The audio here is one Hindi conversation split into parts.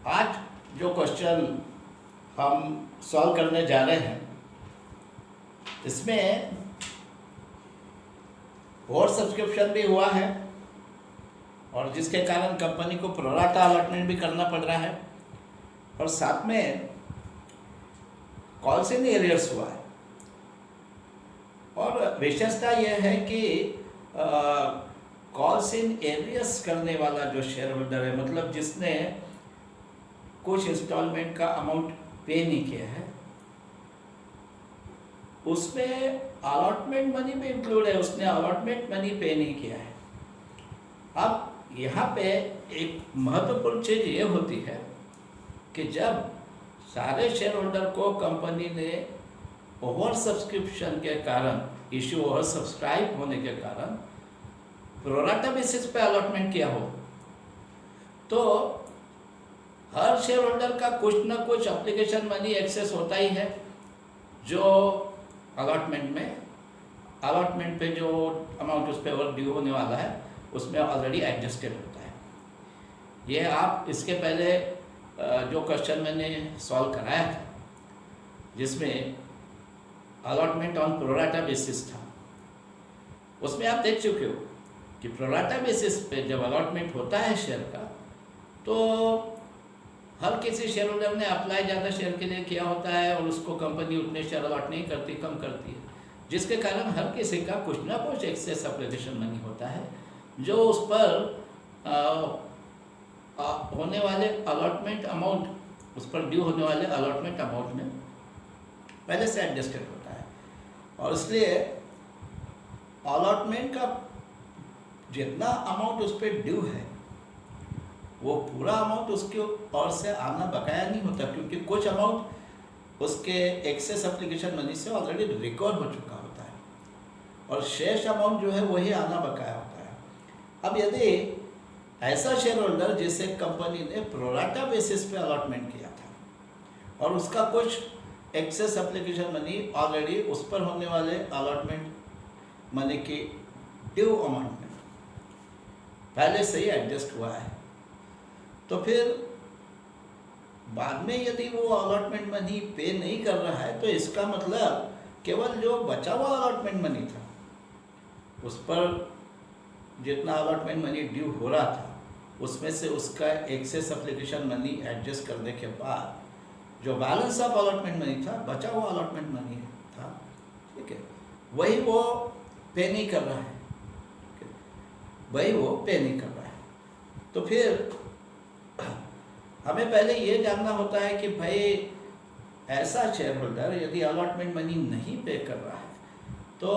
आज जो क्वेश्चन हम सॉल्व करने जा रहे हैं इसमें और सब्सक्रिप्शन भी हुआ है और जिसके कारण कंपनी को प्रोराटा अलॉटमेंट भी करना पड़ रहा है और साथ में कॉल्स इन एरियर्स हुआ है। और विशेषता यह है कि कॉल्स इन एरियर्स करने वाला जो शेयर होल्डर है, मतलब जिसने कुछ इंस्टॉलमेंट का अमाउंट पे नहीं किया है, उसमें अलॉटमेंट मनी भी इंक्लूड है। उसने अलॉटमेंट मनी पे नहीं किया है। अब यहाँ पे एक महत्वपूर्ण चीज़ ये होती है कि जब सारे शेयर होल्डर को कंपनी ने ओवर सब्सक्रिप्शन के कारण, इश्यू ओवर सब्सक्राइब होने के कारण प्रोराटा बेसिस पे अलॉटमेंट किया हो, तो हर शेयर होल्डर का कुछ ना कुछ एप्लीकेशन मनी एक्सेस होता ही है, जो अलॉटमेंट पे जो अमाउंट उस पर और ड्यू होने वाला है उसमें ऑलरेडी एडजस्टेड होता है। ये आप इसके पहले जो क्वेश्चन मैंने सॉल्व कराया था जिसमें अलॉटमेंट ऑन प्रोराटा बेसिस था, उसमें आप देख चुके हो कि प्रोराटा बेसिस पे जब अलॉटमेंट होता है शेयर का, तो हर किसी शेयर होल्डर ने अप्लाई ज़्यादा शेयर के लिए किया होता है और उसको कंपनी उतने शेयर अलॉट नहीं करती, कम करती है, जिसके कारण हर किसी का कुछ ना कुछ एक्सेस एप्लीकेशन मनी होता है जो उस पर होने वाले अलॉटमेंट अमाउंट, उस पर ड्यू होने वाले अलॉटमेंट अमाउंट में पहले से एडजस्टेड होता है। और इसलिए अलॉटमेंट का जितना अमाउंट उस पर ड्यू है वो पूरा अमाउंट उसके और से आना बकाया नहीं होता, क्योंकि कुछ अमाउंट उसके एक्सेस एप्लीकेशन मनी से ऑलरेडी रिकवर हो चुका होता है और शेष अमाउंट जो है वही आना बकाया होता है। अब यदि ऐसा शेयर होल्डर जिसे कंपनी ने प्रोराटा बेसिस पे अलॉटमेंट किया था और उसका कुछ एक्सेस एप्लीकेशन मनी ऑलरेडी उस पर होने वाले अलॉटमेंट मनी की ड्यू अमाउंट में पहले से ही एडजस्ट हुआ है, तो फिर बाद में यदि वो अलॉटमेंट मनी पे नहीं कर रहा है तो इसका मतलब केवल जो बचा हुआ अलॉटमेंट मनी था उस पर जितना अलॉटमेंट मनी ड्यू हो रहा था उसमें से उसका एक्सेस एप्लीकेशन मनी एडजस्ट करने के बाद जो बैलेंस ऑफ अलॉटमेंट मनी था, बचा हुआ अलॉटमेंट मनी था, ठीक है, वही वो पे नहीं कर रहा है, वही वो पे नहीं कर रहा है। तो फिर हमें पहले ये जानना होता है कि भाई ऐसा शेयर होल्डर यदि अलॉटमेंट मनी नहीं पे कर रहा है तो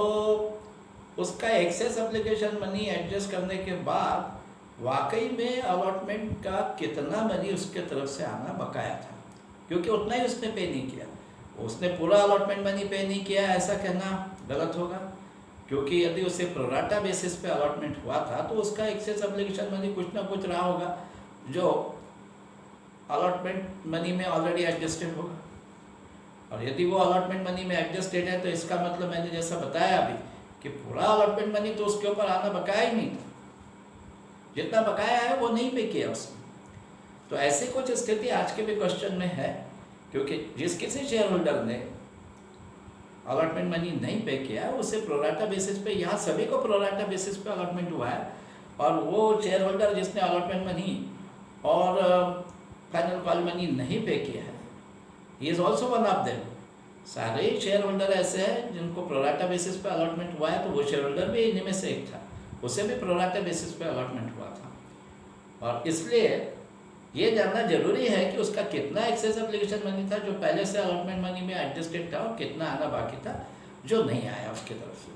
उसका एक्सेस एप्लीकेशन मनी एडजस्ट करने के बाद वाकई में अलॉटमेंट का कितना मनी उसके तरफ से आना बकाया था, क्योंकि उतना ही उसने पे नहीं किया। उसने पूरा अलॉटमेंट मनी पे नहीं किया ऐसा कहना गलत होगा, क्योंकि यदि उसे प्रोराटा बेसिस पे अलॉटमेंट हुआ था तो उसका एक्सेस एप्लीकेशन मनी कुछ ना कुछ रहा होगा जो अलॉटमेंट मनी में ऑलरेडी एडजस्टेड होगा। और यदि वो अलॉटमेंट मनी में एडजस्टेड है तो इसका मतलब मैंने जैसा बताया अभी कि पूरा अलॉटमेंट मनी तो उसके ऊपर आना बकाया ही नहीं था, जितना बकाया है वो नहीं पे किया उसने। तो ऐसी कुछ स्थिति आज के भी क्वेश्चन में है, क्योंकि जिस किसी शेयर होल्डर ने अलॉटमेंट मनी नहीं पे किया उसे प्रोराटा बेसिस पे, यहाँ सभी को प्रोराटा बेसिस पे अलॉटमेंट हुआ है, और वो शेयर होल्डर जिसने अलॉटमेंट मनी और फाइनल कॉल मनी नहीं पे किया है, he is also one of them. सारे शेयर होल्डर ऐसे हैं जिनको प्रोराटा बेसिस पे अलॉटमेंट हुआ है, तो वो शेयर होल्डर भी इन्हीं में से एक था, उसे भी प्रोराटा बेसिस पे अलॉटमेंट हुआ था। और इसलिए ये जानना जरूरी है कि उसका कितना एक्सेस एप्लीकेशन मनी था जो पहले से अलॉटमेंट मनी में एडजस्टेड था और कितना आना बाकी था जो नहीं आया उसकी तरफ से।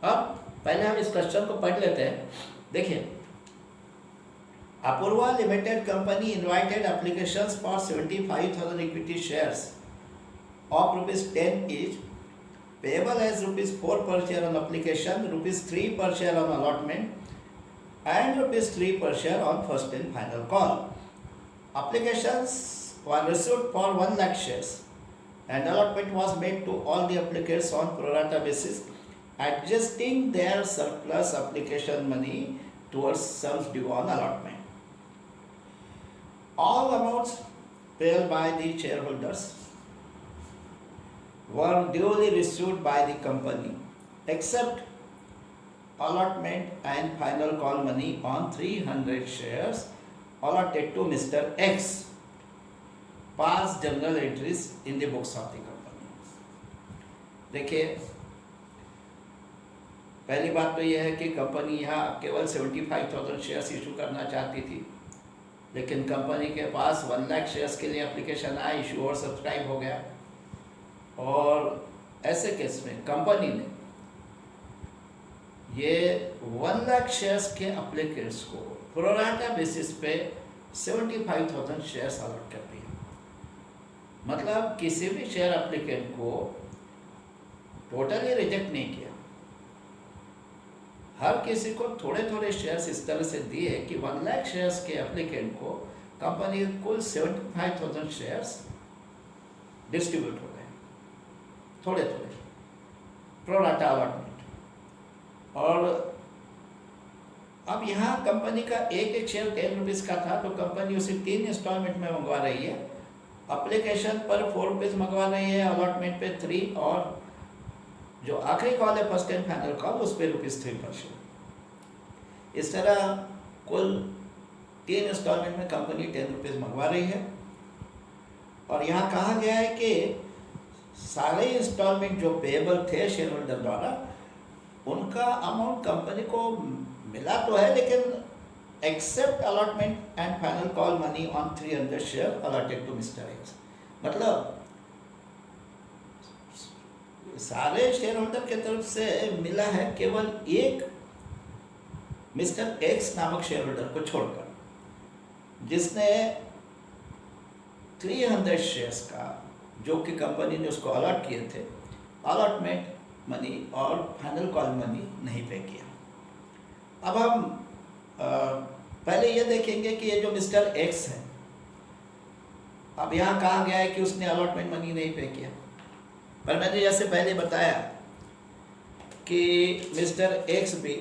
अब पहले हम इस क्वेश्चन को पढ़ लेते हैं। देखिए, Apoorva limited company invited applications for 75,000 equity shares of ₹10 each, payable as ₹4 per share on application, ₹3 per share on allotment, and ₹3 per share on first and final call. Applications were received for 1 lakh shares, and allotment was made to all the applicants on pro rata basis, adjusting their surplus application money towards sums due on allotment. all amounts paid by the shareholders were duly received by the company except allotment and final call money on 300 shares allotted to Mr. X. Past journal entries in the books of the company. देखिए, पहली बात तो यह है कि कंपनी यहाँ केवल 75,000 शेयर्स इशू करना चाहती थी, लेकिन कंपनी के पास 1 लाख शेयर्स के लिए एप्लीकेशन आया, इशू और सब्सक्राइब हो गया। और ऐसे केस में कंपनी ने ये 1 लाख शेयर्स के एप्लीकेंट्स को प्रोराटा बेसिस पे 75,000 शेयर्स अलॉट कर दिया। मतलब किसी भी शेयर एप्लीकेंट को टोटली रिजेक्ट नहीं किया, हर किसी को थोड़े थोड़े शेयर्स इस तरह से दिए कि 1 लाख शेयर्स के एप्लीकेंट को कंपनी कुल 75,000 शेयर्स डिस्ट्रीब्यूट हो गए, थोड़े थोड़े प्रोराटा अलॉटमेंट। और अब यहाँ कंपनी का एक शेयर 10 रुपीज़ का था, तो कंपनी उसे 3 इंस्टॉलमेंट में मंगवा रही है। एप्लीकेशन पर 4 रुपीज़ मंगवा रही है, अलॉटमेंट पे 3, और जो आखिरी कॉल है फर्स्ट एंड फाइनल कॉल उस पर ₹3 पर शेयर। इस तरह कुल 3 इंस्टॉलमेंट में कंपनी 10 रुपीज़ मंगवा रही है। और यहाँ कहा गया है कि सारे इंस्टॉलमेंट जो पेएबल थे शेयर होल्डर द्वारा, उनका अमाउंट कंपनी को मिला तो है, लेकिन except allotment and final call money on 300 share allotted to mister X. मतलब सारे शेयर होल्डर के तरफ से मिला है केवल एक मिस्टर एक्स नामक शेयर होल्डर को छोड़कर, जिसने 300 शेयर्स का, जो कि कंपनी ने उसको अलॉट किए थे, अलॉटमेंट मनी और फाइनल कॉल मनी नहीं पे किया। अब हम पहले ये देखेंगे कि ये जो मिस्टर एक्स है, अब यहाँ कहा गया है कि उसने अलॉटमेंट मनी नहीं पे किया, पर मैंने जैसे पहले बताया कि मिस्टर एक्स भी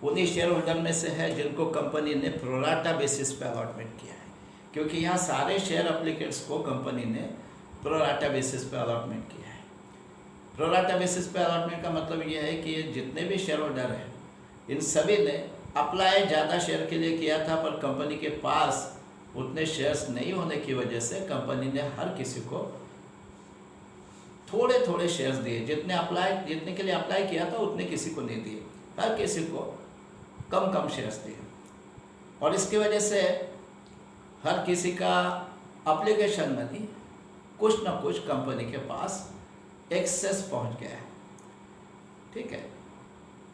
उन्हीं शेयर होल्डर में से है जिनको कंपनी ने प्रोराटा बेसिस पे अलॉटमेंट किया है, क्योंकि यहाँ सारे शेयर एप्लीकेंट्स को कंपनी ने प्रोराटा बेसिस पे अलॉटमेंट किया है। प्रोराटा बेसिस पे अलॉटमेंट का मतलब ये है कि जितने भी शेयर होल्डर हैं, इन सभी ने अप्लाई ज़्यादा शेयर के लिए किया था, पर कंपनी के पास उतने शेयर्स नहीं होने की वजह से कंपनी ने हर किसी को थोड़े थोड़े शेयर्स दिए। जितने के लिए अप्लाई किया था उतने किसी को नहीं दिए, हर किसी को कम कम शेयर्स दिए। और इसकी वजह से हर किसी का एप्लीकेशन मनी कुछ ना कुछ कंपनी के पास एक्सेस पहुंच गया है। ठीक है,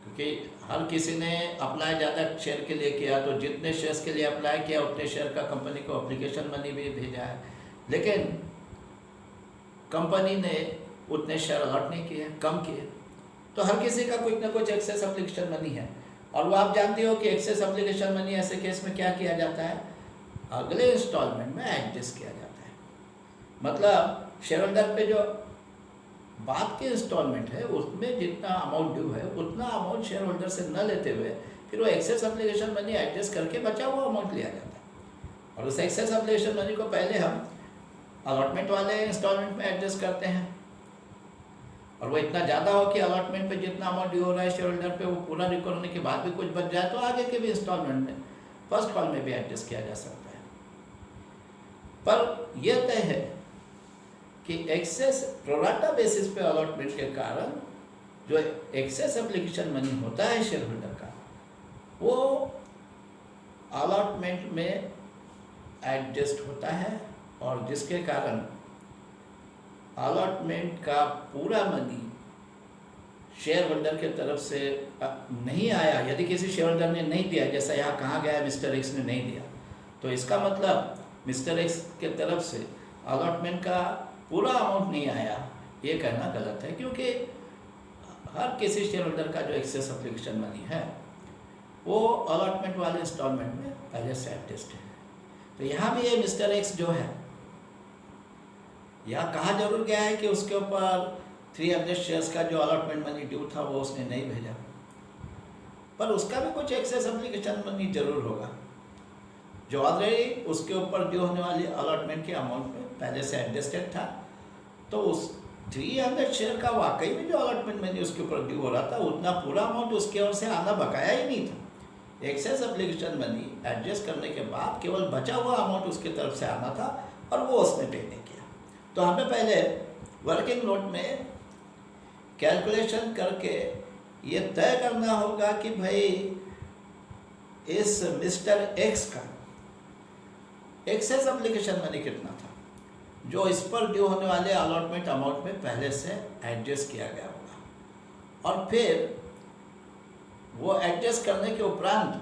क्योंकि हर किसी ने अप्लाई ज़्यादा शेयर के लिए किया, तो जितने शेयर्स के लिए अप्लाई किया उतने शेयर का कंपनी को एप्लीकेशन मनी भी भेजा है, लेकिन कंपनी ने उतने शेयर अलॉट नहीं किए, कम किए। तो हर किसी का कुछ ना कुछ एक्सेस एप्लीकेशन मनी है, और वो आप जानते हो कि एक्सेस एप्लीकेशन मनी ऐसे केस में क्या किया जाता है, अगले इंस्टॉलमेंट में एडजस्ट किया जाता है। मतलब शेयर होल्डर पे जो बाद के इंस्टॉलमेंट है उसमें जितना अमाउंट ड्यू है उतना अमाउंट शेयर होल्डर से न लेते हुए फिर वो एक्सेस एप्लीकेशन मनी एडजस्ट करके बचा हुआ अमाउंट लिया जाता है। और उस एक्सेस एप्लीकेशन मनी को पहले हम अलॉटमेंट वाले इंस्टॉलमेंट में एडजस्ट करते हैं, और वो इतना ज़्यादा हो कि अलॉटमेंट पे जितना अमाउंट ड्यू हो रहा है शेयर होल्डर पे वो पूरा रिकवर होने के बाद भी कुछ बच जाए, तो आगे के भी इंस्टॉलमेंट में फर्स्ट कॉल में भी एडजस्ट किया जा सकता है। पर यह तय है कि एक्सेस प्रोराटा बेसिस पे अलॉटमेंट के कारण जो एक्सेस एप्लीकेशन मनी होता है शेयर होल्डर का, वो अलॉटमेंट में एडजस्ट होता है, और जिसके कारण अलॉटमेंट का पूरा मनी शेयर होल्डर के तरफ से नहीं आया। यदि किसी शेयर होल्डर ने नहीं दिया, जैसा यहाँ कहा गया है मिस्टर एक्स ने नहीं दिया, तो इसका मतलब मिस्टर एक्स के तरफ से अलॉटमेंट का पूरा अमाउंट नहीं आया, ये कहना गलत है, क्योंकि हर किसी शेयर होल्डर का जो एक्सेस एप्लीकेशन मनी है वो अलॉटमेंट वाले इंस्टॉलमेंट में पहले से एडजस्ट है। तो यहाँ भी ये मिस्टर एक्स जो है, यहाँ कहा जरूर गया है कि उसके ऊपर 300 शेयर्स का जो अलॉटमेंट मनी ड्यू था वो उसने नहीं भेजा, पर उसका भी कुछ एक्सेस एप्लीकेशन मनी जरूर होगा। जो ऑलरेडी उसके ऊपर ड्यू होने वाली अलॉटमेंट के अमाउंट में पहले से एडजस्टेड था। तो उस 300 शेयर का वाकई में जो अलॉटमेंट मनी उसके ऊपर ड्यू हो रहा था उतना पूरा अमाउंट उसके ओर से आना बकाया ही नहीं था। एक्सेस एप्लीकेशन मनी एडजस्ट करने के बाद केवल बचा हुआ अमाउंट उसकी तरफ से आना था और वो उसने पे नहीं किया। तो हमें पहले वर्किंग नोट में कैलकुलेशन करके ये तय करना होगा कि भाई इस मिस्टर एक्स का एक्सेस एप्लीकेशन मनी कितना था जो इस पर ड्यू होने वाले अलॉटमेंट अमाउंट में पहले से एडजस्ट किया गया होगा, और फिर वो एडजस्ट करने के उपरांत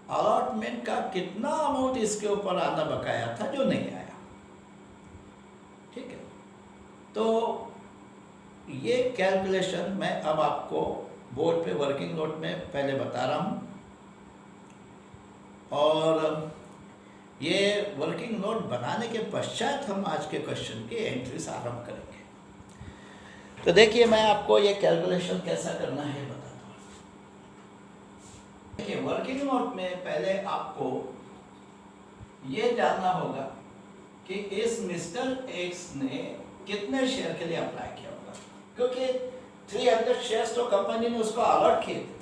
अलॉटमेंट का कितना अमाउंट इसके ऊपर आना बकाया था जो नहीं आया। ठीक है, तो ये कैलकुलेशन मैं अब आपको बोर्ड पे वर्किंग नोट में पहले बता रहा हूँ, और ये वर्किंग नोट बनाने के पश्चात हम आज के क्वेश्चन की एंट्रीज आरंभ करेंगे। तो देखिए मैं आपको ये कैलकुलेशन कैसा करना है बताता हूँ। देखिए वर्किंग नोट में पहले आपको ये जानना होगा कि इस मिस्टर एक्स ने कितने शेयर के लिए अप्लाई किया होगा, क्योंकि 300 शेयर्स तो कंपनी ने उसको अलॉट किए थे,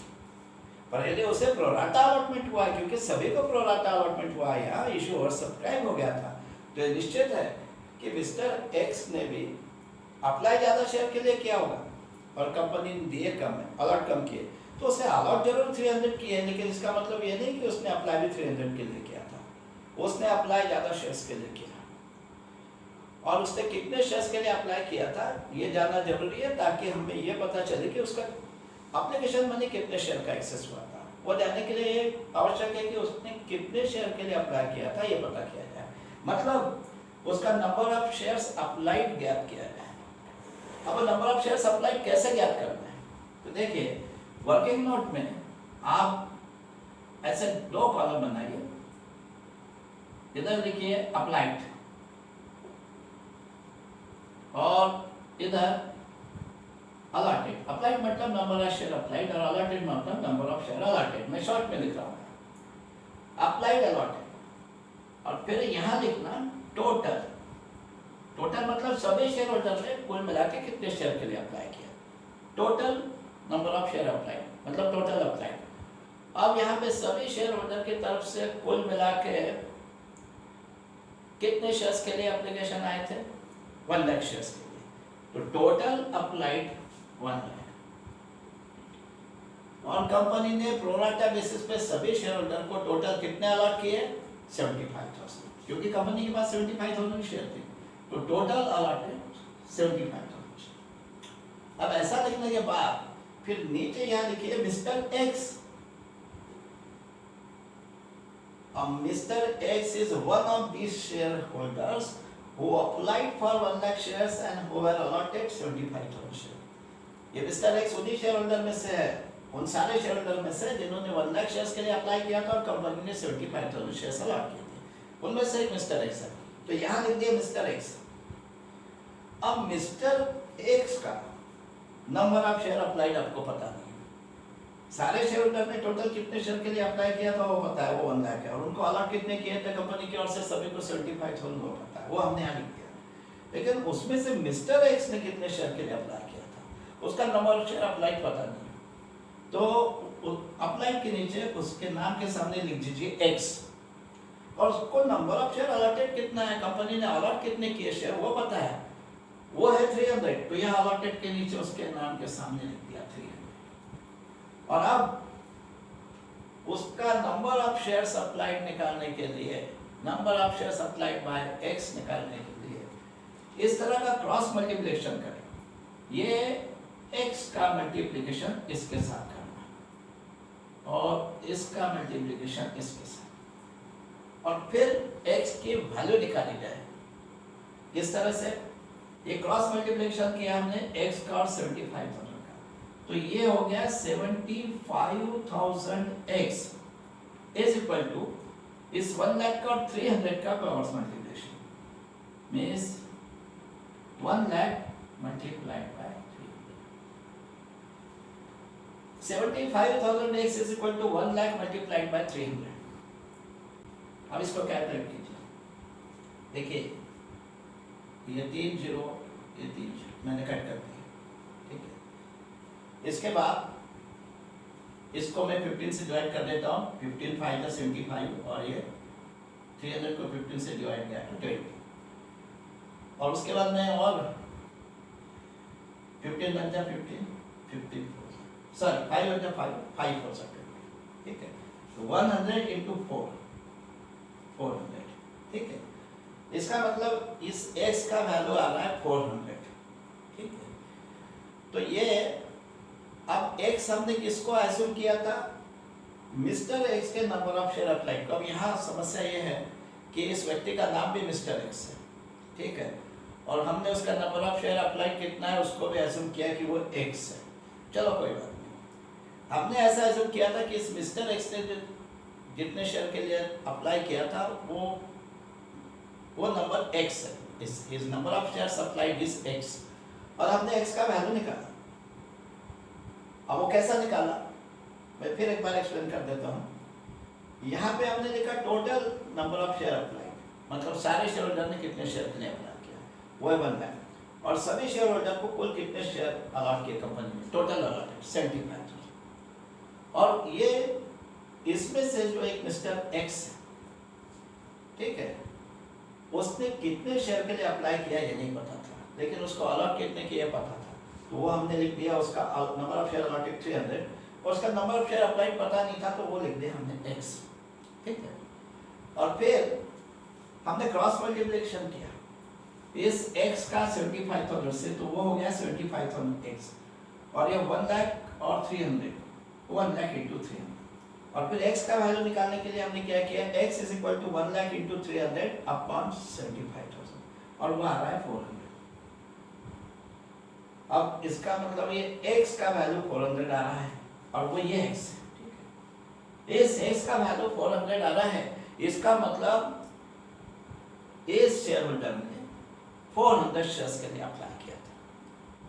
पर यदि उसे प्रोराटा अलॉटमेंट हुआ है, क्योंकि सभी को प्रोराटा अलॉटमेंट हुआ है, यहाँ इशू और सब्सक्राइब हो गया था, तो ये निश्चित है कि मिस्टर एक्स ने भी अप्लाई ज़्यादा शेयर के लिए किया होगा और कंपनी ने दिए कम है, अलॉट कम किए, तो उसे अलॉट जरूर 300 किए, लेकिन इसका मतलब ये नहीं कि उसने अप्लाई भी 300 के लिए किया था। उसने अप्लाई ज़्यादा शेयर्स के लिए किया, और उसने कितने शेयर्स के लिए अप्लाई किया था ये जानना जरूरी है, ताकि हमें ये पता चले कि उसका एप्लीकेशन मनी कितने शेयर का एक्सेस हुआ था। वो जानने के लिए आवश्यक है कि उसने कितने शेयर के लिए अप्लाई किया था, ये पता किया जाए, मतलब उसका नंबर ऑफ शेयर्स अप्लाइड ज्ञात किया जाए। अब नंबर ऑफ शेयर्स अप्लाइड कैसे ज्ञात करना है, तो देखिए वर्किंग नोट में आप ऐसे दो कॉलम बनाइए, इधर लिखिए अप्लाइड और इधर अलॉटेड। अप्लाइड मतलब नंबर ऑफ शेयर अप्लाइड और अलॉटेड मतलब नंबर ऑफ शेयर अलॉटेड। मैं शॉर्ट में लिख रहा हूँ अप्लाइड अलॉटेड, और फिर यहाँ लिखना टोटल। टोटल मतलब सभी शेयर होल्डर ने कुल मिला के कितने शेयर के लिए अप्लाई किया, total number of share applied मतलब टोटल अप्लाइड। अब यहाँ पे सभी शेयर होल्डर की तरफ से कुल मिला के कितने शेयर्स के लिए एप्लीकेशन आए थे, 1 लाख शेयर्स के लिए, तो टोटल अप्लाइड 1 लाख। और कंपनी ने प्रोराटा बेसिस पे सभी शेयर होल्डर को टोटल कितने अलॉट किए, 75,000, क्योंकि कंपनी के पास 75,000 शेयर थे, तो टोटल अलॉटेड 75,000 शेयर। अब ऐसा लिखने के बाद फिर नीचे यहाँ लिखिए mister x. Mr. X is one of these shareholders who applied for 1 lakh shares and who were allotted 75,000 shares। ये मिस्टर एक्स उन्हीं शेयर होल्डर में से है, उन सारे शेयर होल्डर में से जिन्होंने 1 लाख शेयर्स के लिए अप्लाई किया था और कंपनी ने 75,000 शेयर्स अलॉट किए थे, उनमें से एक मिस्टर एक्स है। तो यहाँ लिख दिया मिस्टर एक्स। अब मिस्टर एक्स का नंबर ऑफ शेयर अप्लाइड आपको पता नहीं, सारे शेयर होल्डर ने टोटल कितने शेयर के लिए अप्लाई किया था वो पता है, वो 1 लाख है, और उनको अलॉट कितने किए थे कंपनी की ओर से सभी को 75,000 वो पता है, वो हमने यहाँ लिख दिया। लेकिन उसमें से मिस्टर एक्स ने कितने शेयर के लिए अप्लाई किया था, उसका नंबर ऑफ शेयर अप्लाइड पता नहीं, तो अप्लाइड के नीचे उसके नाम के सामने लिख दीजिए एक्स, और उसको नंबर ऑफ शेयर अलॉटेड कितना है, कंपनी ने अलॉट कितने किए शेयर वो पता है, वो है 300, तो यहाँ अलॉटेड के नीचे उसके नाम के सामने लिख दिया 300। और अब उसका नंबर ऑफ शेयर्स अप्लाइड निकालने के लिए, number of shares applied by x निकालने के लिए इस तरह का क्रॉस मल्टीप्लिकेशन करें। ये एक्स का मल्टीप्लिकेशन इसके साथ करना और इसका मल्टीप्लिकेशन इसके साथ, और फिर एक्स की वैल्यू निकाली जाए। किस तरह से, ये क्रॉस मल्टीप्लिकेशन किया हमने एक्स का और 75,000 का, तो ये हो गया 75,000 x इज इक्वल टू इस 1 लाख का और 300 का cross multiplication, means 1 lakh multiplied by 300। 75,000 x is equal to 1 lakh multiplied by 300। अब इसको कैलकुलेट कीजिए। देखिए ये 3 0, ये 3 0 मैंने कट कर दिया, ठीक है। इसके बाद इसको मैं 15 से डिवाइड कर देता हूँ, 15 5 का 75, और ये 300 को 15 से डिवाइड किया तो 20, और उसके बाद मैं और 15 बन जाए 15 सॉरी 5 बन जाए 5 हो सकते, ठीक है। तो 100 इंटू 400, ठीक है। इसका मतलब इस x का वैल्यू आ रहा है 400, ठीक है। तो ये अब x हमने किसको एज्यूम किया था, मिस्टर x के नंबर ऑफ शेयर अप्लाइड को। अब यहाँ समस्या ये है कि इस व्यक्ति का नाम भी मिस्टर x है, ठीक है, और हमने उसका नंबर ऑफ शेयर अप्लाइड कितना है उसको भी एज्यूम किया कि वो x है। चलो कोई बात नहीं, हमने ऐसा एज्यूम किया था कि इस मिस्टर x ने जितने शेयर के लिए अप्लाई किया था वो नंबर x है, इस number of shares applied is x, और हमने x का वैल्यू निकाला। अब वो कैसा निकाला मैं फिर एक बार एक्सप्लेन कर देता हूँ। यहाँ पे हमने लिखा total number of share applied, मतलब सारे शेयर होल्डर ने कितने शेयर के लिए अप्लाई किया वो है 1 लाख, और सभी शेयर होल्डर को कुल कितने शेयर अलॉट किए कंपनी में, टोटल अलॉटेड 75,000। और ये इसमें से जो एक मिस्टर एक्स है, ठीक है, उसने कितने शेयर के लिए अप्लाई किया ये नहीं पता था, लेकिन उसको अलॉट कितने किए पता था, तो वो हमने लिख दिया उसका नंबर ऑफ शेयर अलॉटेड 300, और उसका नंबर ऑफ शेयर अप्लाइड पता नहीं था तो वो लिख दिया हमने x, ठीक है। और फिर हमने क्रॉस मल्टीप्लिकेशन किया इस x का 75,000 से, तो वो हो गया 75,000x, और ये 1 लाख और 300, 1 लाख इंटू 300, और फिर x का वैल्यू निकालने के लिए हमने क्या किया, x is equal to 1 lakh into 300 upon 75,000, और वो आ रहा है 400। अब इसका मतलब ये x का वैल्यू 400 आ रहा है, और वो ये x है, ठीक है। इस x का वैल्यू 400 आ रहा है, इसका मतलब इस शेयर होल्डर ने 400 शेयर्स के लिए अप्लाई किया था,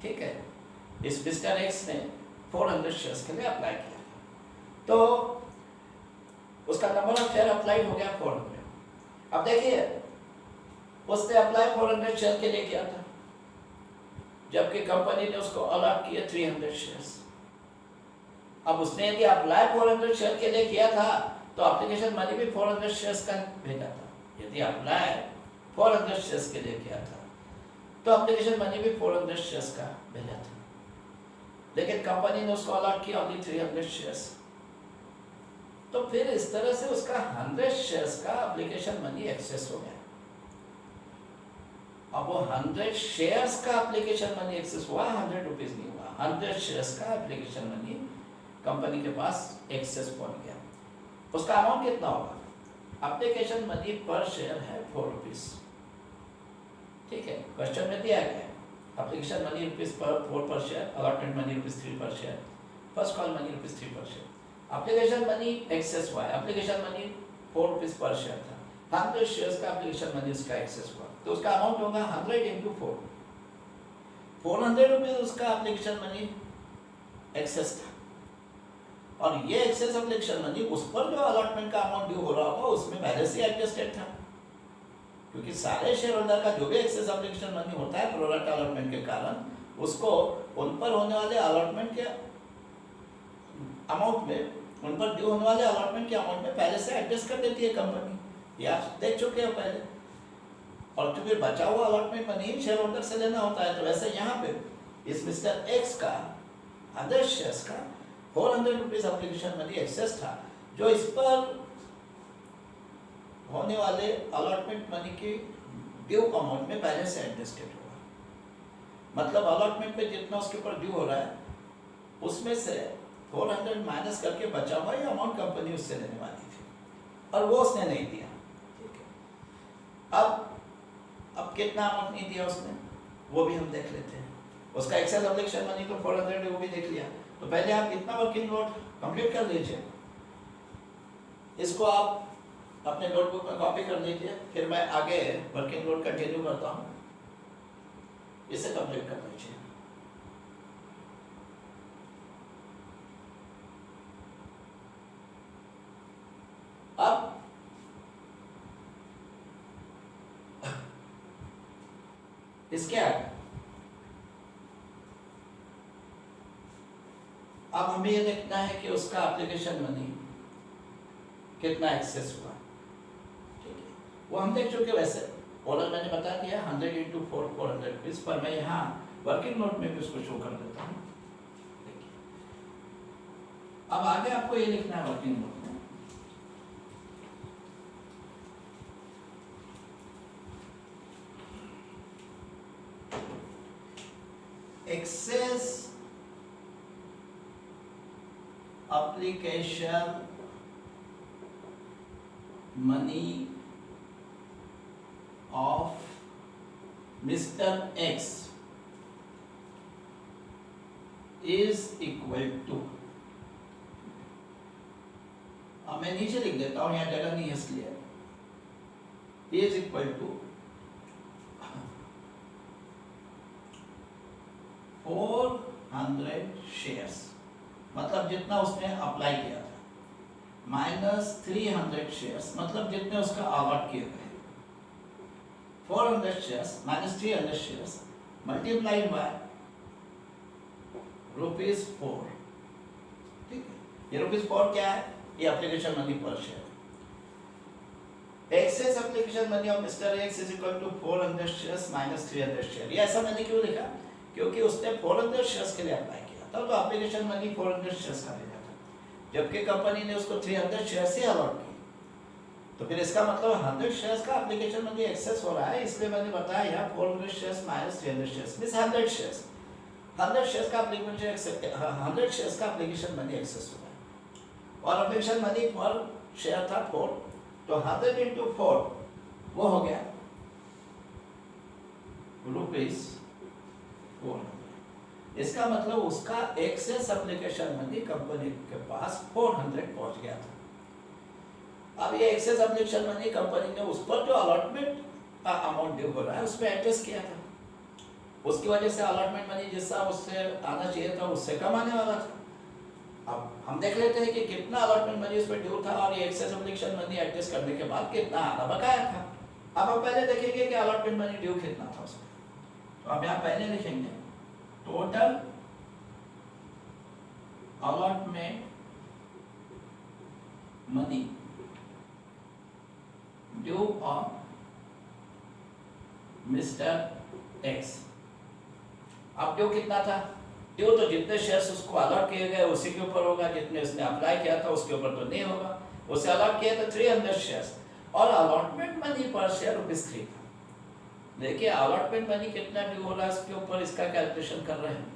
ठीक है। इस मिस्टर x ने 400 शेयर्स के लिए अप्लाई किया था, तो उसका नंबर ऑफ शेयर अप्लाइड हो गया 400। अब देखिए उसने अप्लाई 400 शेयर के लिए किया था, जबकि कंपनी ने उसको अलॉट किए 300 शेयर्स। अब उसने यदि अप्लाई 400 शेयर के लिए किया था तो एप्लीकेशन मनी भी 400 शेयर्स का भेजा था। यदि अप्लाई 400 शेयर्स के लिए किया था तो एप्लीकेशन मनी भी 400 शेयर्स का भेजा था, लेकिन कंपनी ने उसको अलॉट किया ओनली 300 शेयर्स। तो फिर इस तरह से उसका 100 शेयर्स का एप्लीकेशन मनी एक्सेस हो गया। अब वो 100 शेयर्स का एप्लीकेशन मनी एक्सेस हुआ, 100 रुपीज नहीं हुआ, 100 शेयर्स का एप्लीकेशन मनी कंपनी के पास एक्सेस पहुंच गया। उसका अमाउंट कितना होगा, एप्लीकेशन मनी पर शेयर है 4 रुपीज, ठीक है। क्वेश्चन में दिया गया है एप्लीकेशन मनी रुपीज पर 4 पर share, allotment money rupees 3 per share, first call money rupees 3 per share. Application money access हुआ, application money 4 rupees per share था, 100 शेयर्स का एप्लीकेशन मनी उसका एक्सेस हुआ, तो उसका अमाउंट होगा 100 इंटू 4, 400 रुपीज उसका एप्लीकेशन मनी एक्सेस था। और ये एक्सेस एप्लीकेशन मनी उस पर जो अलॉटमेंट का अमाउंट ड्यू हो रहा होगा उसमें पहले से एडजस्टेड था, क्योंकि सारे शेयर होल्डर का जो भी एक्सेस एप्लीकेशन मनी होता है प्रोरेटा अलॉटमेंट के कारण, उसको उन पर होने वाले अलॉटमेंट के अमाउंट में, उन पर ड्यू होने वाले अलॉटमेंट के अमाउंट में पहले से एडजस्ट कर देती है कंपनी, ये आप देख चुके हो पहले। और तो फिर बचा हुआ अलॉटमेंट मनी शेयर होल्डर से लेना होता है। तो वैसे यहाँ पे इस मिस्टर एक्स का 100 शेयर्स का 400 रुपीज एप्लीकेशन मनी एक्सेस था, जो इस पर होने वाले अलॉटमेंट मनी की ड्यू अमाउंट में पहले से एडजस्टेड होगा। मतलब अलॉटमेंट पे जितना उसके ऊपर ड्यू हो रहा है उसमें से 400 माइनस करके बचा हुआ ये अमाउंट कंपनी उससे लेने वाली थी, और वो उसने नहीं दिया, ठीक है। अब कितना अमाउंट नहीं दिया उसने वो भी हम देख लेते हैं। उसका एक्सेस एप्लीकेशन मनी तो 400 है, वो भी देख लिया। तो पहले आप इतना वर्किंग नोट कंप्लीट कर लीजिए, इसको आप अपने नोटबुक में कॉपी कर लीजिए, फिर मैं आगे वर्किंग नोट कंटिन्यू करता हूँ, इसे कंप्लीट कर लीजिए। अब इसके आगे अब हमें ये देखना है कि उसका एप्लीकेशन मनी कितना एक्सेस हुआ, ठीक है, वो हम देख चुके। वैसे ऑर्डर मैंने बता दिया 100 इंटू 4 400 रुपीज, पर मैं यहाँ वर्किंग नोट में भी उसको शो कर देता हूँ। देखिए अब आगे आपको ये लिखना है वर्किंग नोट में, access application money of Mr. X is equal to, अब मैं नीचे लिख देता हूँ, यहाँ जगह नहीं है इसलिए, is equal to 400 शेयर्स, मतलब जितना उसने अप्लाई किया था, माइनस 300 शेयर्स, मतलब जितने उसका अलॉट किए गए। 400 shares minus 300 shares multiplied by ₹4, ठीक है। ये ₹4 क्या है? ये एप्लीकेशन मनी पर share. Excess application money of mister X is equal to 400 shares minus 300 share. ये ऐसा मैंने क्यों लिखा? क्योंकि उसने 400 शेयर्स के लिए अप्लाई किया था, तो एप्लीकेशन मनी 400 शेयर्स का लेना था, जबकि कंपनी ने उसको 300 शेयर्स ही अलॉट की। तो फिर इसका मतलब 100 शेयर्स का एप्लीकेशन मनी एक्सेस हो रहा है, इसलिए मैंने बताया यहाँ 400 shares minus 300 shares means 100 shares. 100 shares का एप्लीकेशन मनी एक्सेस हो रहा है, और एप्लीकेशन मनी पर शेयर था 4, तो 100 इंटू 4 वो हो गया ₹400। इसका मतलब उसका एक्सेस एप्लीकेशन मनी कंपनी के पास 400 पहुंच गया था। अब ये एक्सेस एप्लीकेशन मनी कंपनी ने उस पर जो अलॉटमेंट का अमाउंट ड्यू हो रहा है उसमें एडजस्ट किया था, उसकी वजह से अलॉटमेंट मनी जिसका उससे आना चाहिए था उससे कम आने वाला था। अब हम देख लेते हैं कि कितना अलॉटमेंट मनी उस पर ड्यू था और ये एक्सेस एप्लीकेशन मनी एडजस्ट करने के बाद कितना आना बकाया था। अब हम पहले देखेंगे कि अलॉटमेंट मनी ड्यू कितना था उसमें, तो अब यहाँ पहले लिखेंगे total allotment money due on mister x. अब ड्यू कितना था? ड्यू तो जितने शेयर्स उसको अलॉट किए गए उसी के ऊपर होगा, जितने उसने अप्लाई किया था उसके ऊपर तो नहीं होगा। उसे अलॉट किया था 300 शेयर्स और अलॉटमेंट मनी पर शेयर ₹3 था। देखिए अलॉटमेंट मनी कितना ड्यू हो रहा है उसके ऊपर इसका कैलकुलेशन कर रहे हैं।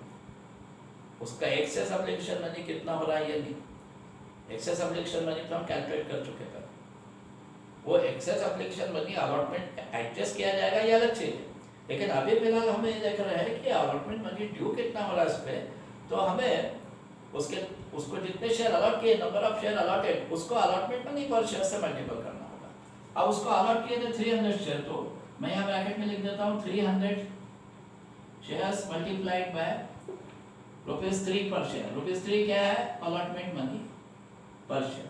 उसका एक्सेस एप्लीकेशन मनी कितना हो रहा है ये नहीं, एक्सेस एप्लीकेशन मनी तो हम कैलकुलेट कर चुके थे। वो excess application money allotment adjust किया जाएगा ये अलग चीज है, लेकिन अभी फिलहाल हमें ये देख रहे हैं कि अलॉटमेंट मनी ड्यू कितना हो रहा है इस पे, तो हमें उसको जितने शेयर अलॉट किए, नंबर ऑफ शेयर अलॉटेड, उसको अलॉटमेंट मनी पर शेयर से मल्टीपल करना होगा। अब उसको अलॉट किए थे 300 शेयर, तो मैं यहाँ ब्रैकेट में लिख देता हूँ 300 shares multiplied bye ₹3 per share. ₹3 क्या है? अलॉटमेंट मनी पर शेयर,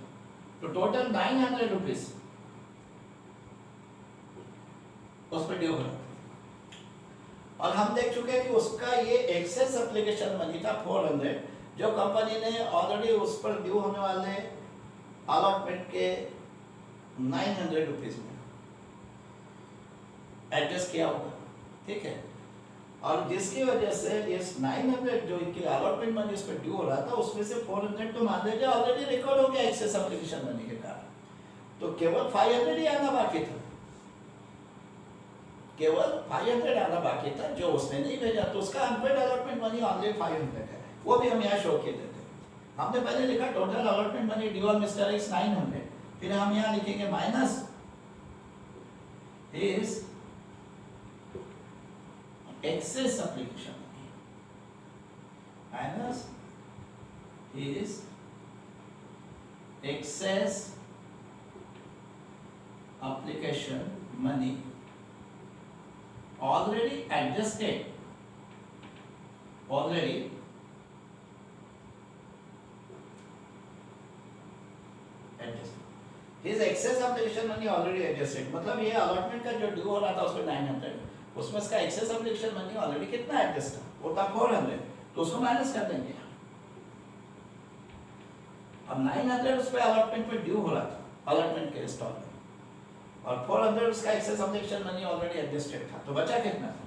तो टोटल 900 रुपीज उस पर ड्यू है। और हम देख चुके हैं कि उसका ये एक्सेस एप्लीकेशन मनी था 400, जो कंपनी ने ऑलरेडी उस पर ड्यू होने वाले अलॉटमेंट के 900 रुपीज में एडजस्ट किया होगा, ठीक है। और जिसकी वजह से इस 900 जो इनकी अलॉटमेंट मनी उस पर ड्यू हो रहा था उसमें से 400 तो मान लीजिए ऑलरेडी रिकॉर्ड हो गया एक्सेस एप्लीकेशन मनी के कारण, तो केवल 500 ही आना बाकी था, केवल 500 आना बाकी था जो उसने नहीं भेजा, तो उसका अनपेड अलॉटमेंट मनी ऑनली 500 है। वो भी हम यहाँ शो किए देते हैं। हमने पहले लिखा total allotment money due on mister x 900, फिर हम यहाँ लिखेंगे minus is excess application money minus is excess application money already adjusted his excess application money already adjusted, मतलब ये अलॉटमेंट का जो ड्यू हो रहा था उसमें 900, उसमें इसका एक्सेस एप्लीकेशन मनी ऑलरेडी कितना एडजस्ट था, वो था 400, तो उसको माइनस कर देंगे। अब 900 उस पे अलॉटमेंट पे ड्यू हो रहा था, अलॉटमेंट के इंस्टॉलमेंट, और 400 उसका excess application money already adjusted था, तो बचा कितना था,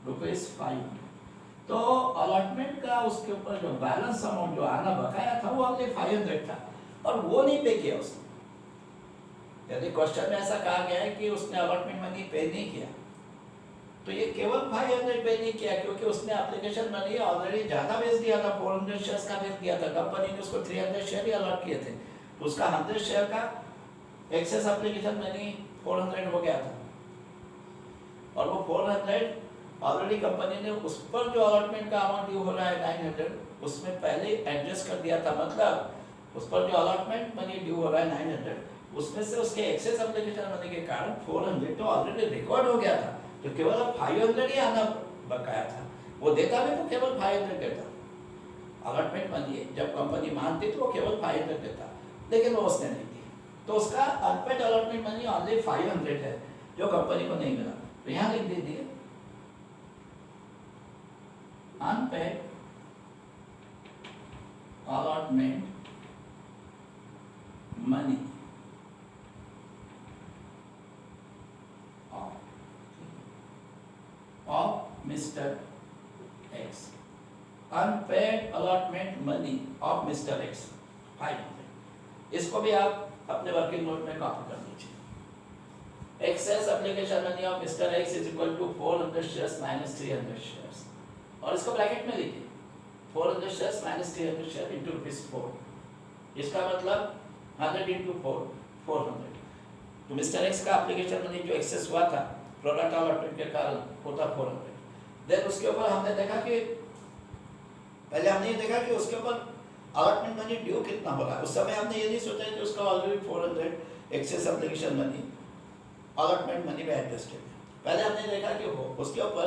₹500। तो अलॉटमेंट का उसके ऊपर जो बैलेंस अमाउंट जो आना बकाया था वो ऑनली 500 था, और वो नहीं पे किया उसने। यदि क्वेश्चन में ऐसा कहा गया है कि उसने अलॉटमेंट मनी पे नहीं किया, तो ये केवल 500 पे नहीं किया क्योंकि उसने एप्लीकेशन मनी ऑलरेडी ज्यादा बेच दिया था, 400 शेयर्स का बेच दिया था, कंपनी ने उसको 300 शेयर ही अलॉट किए थे, तो उसका 100 शेयर का एक्सेस एप्लीकेशन मनी 400 हो गया था, और वो 400 ऑलरेडी कंपनी ने उस पर जो अलॉटमेंट का अमाउंट ड्यू हो रहा है 900, उसमें पहले एडजस्ट कर दिया था, मतलब उस पर जो अलॉटमेंट मनी ड्यू हो रहा है 900, उसमें से उसके एक्सेस एप्लीकेशन मनी के कारण 400 तो ऑलरेडी रिकॉर्ड हो गया था, तो केवल अब 500 ही आना बकाया था, वो देता भी तो केवल 500 देता, अलॉटमेंट मनी जब कंपनी मानती तो वो केवल 500 देता, लेकिन वो उसने नहीं दी, तो उसका अनपेड अलॉटमेंट मनी ऑनली 500 है जो कंपनी को नहीं मिला। तो यहाँ लिख दीजिए unpaid allotment money of Mr. X, unpaid allotment money of Mr. X 500। इसको भी आप अपने वर्किंग नोट में कॉपी कर लीजिए। Excess application money of mister X is equal to 400 shares minus 300 shares, और इसको ब्रैकेट में लिखिए 400 शेयर्स माइनस 300 शेयर इंटू ₹4, इसका मतलब 100 इंटू 4 400। तो मिस्टर एक्स का एप्लीकेशन मनी जो एक्सेस हुआ था प्रोडक्ट अलॉटमेंट के कारण वो था 400। देन उसके ऊपर हमने देखा कि पहले हमने ये देखा कि उसके ऊपर अलॉटमेंट मनी ड्यू कितना हो रहा है, उस समय हमने ये नहीं सोचा कि उसका already 400 excess application money allotment money में एडजस्टेड है। पहले हमने देखा कि हो उसके ऊपर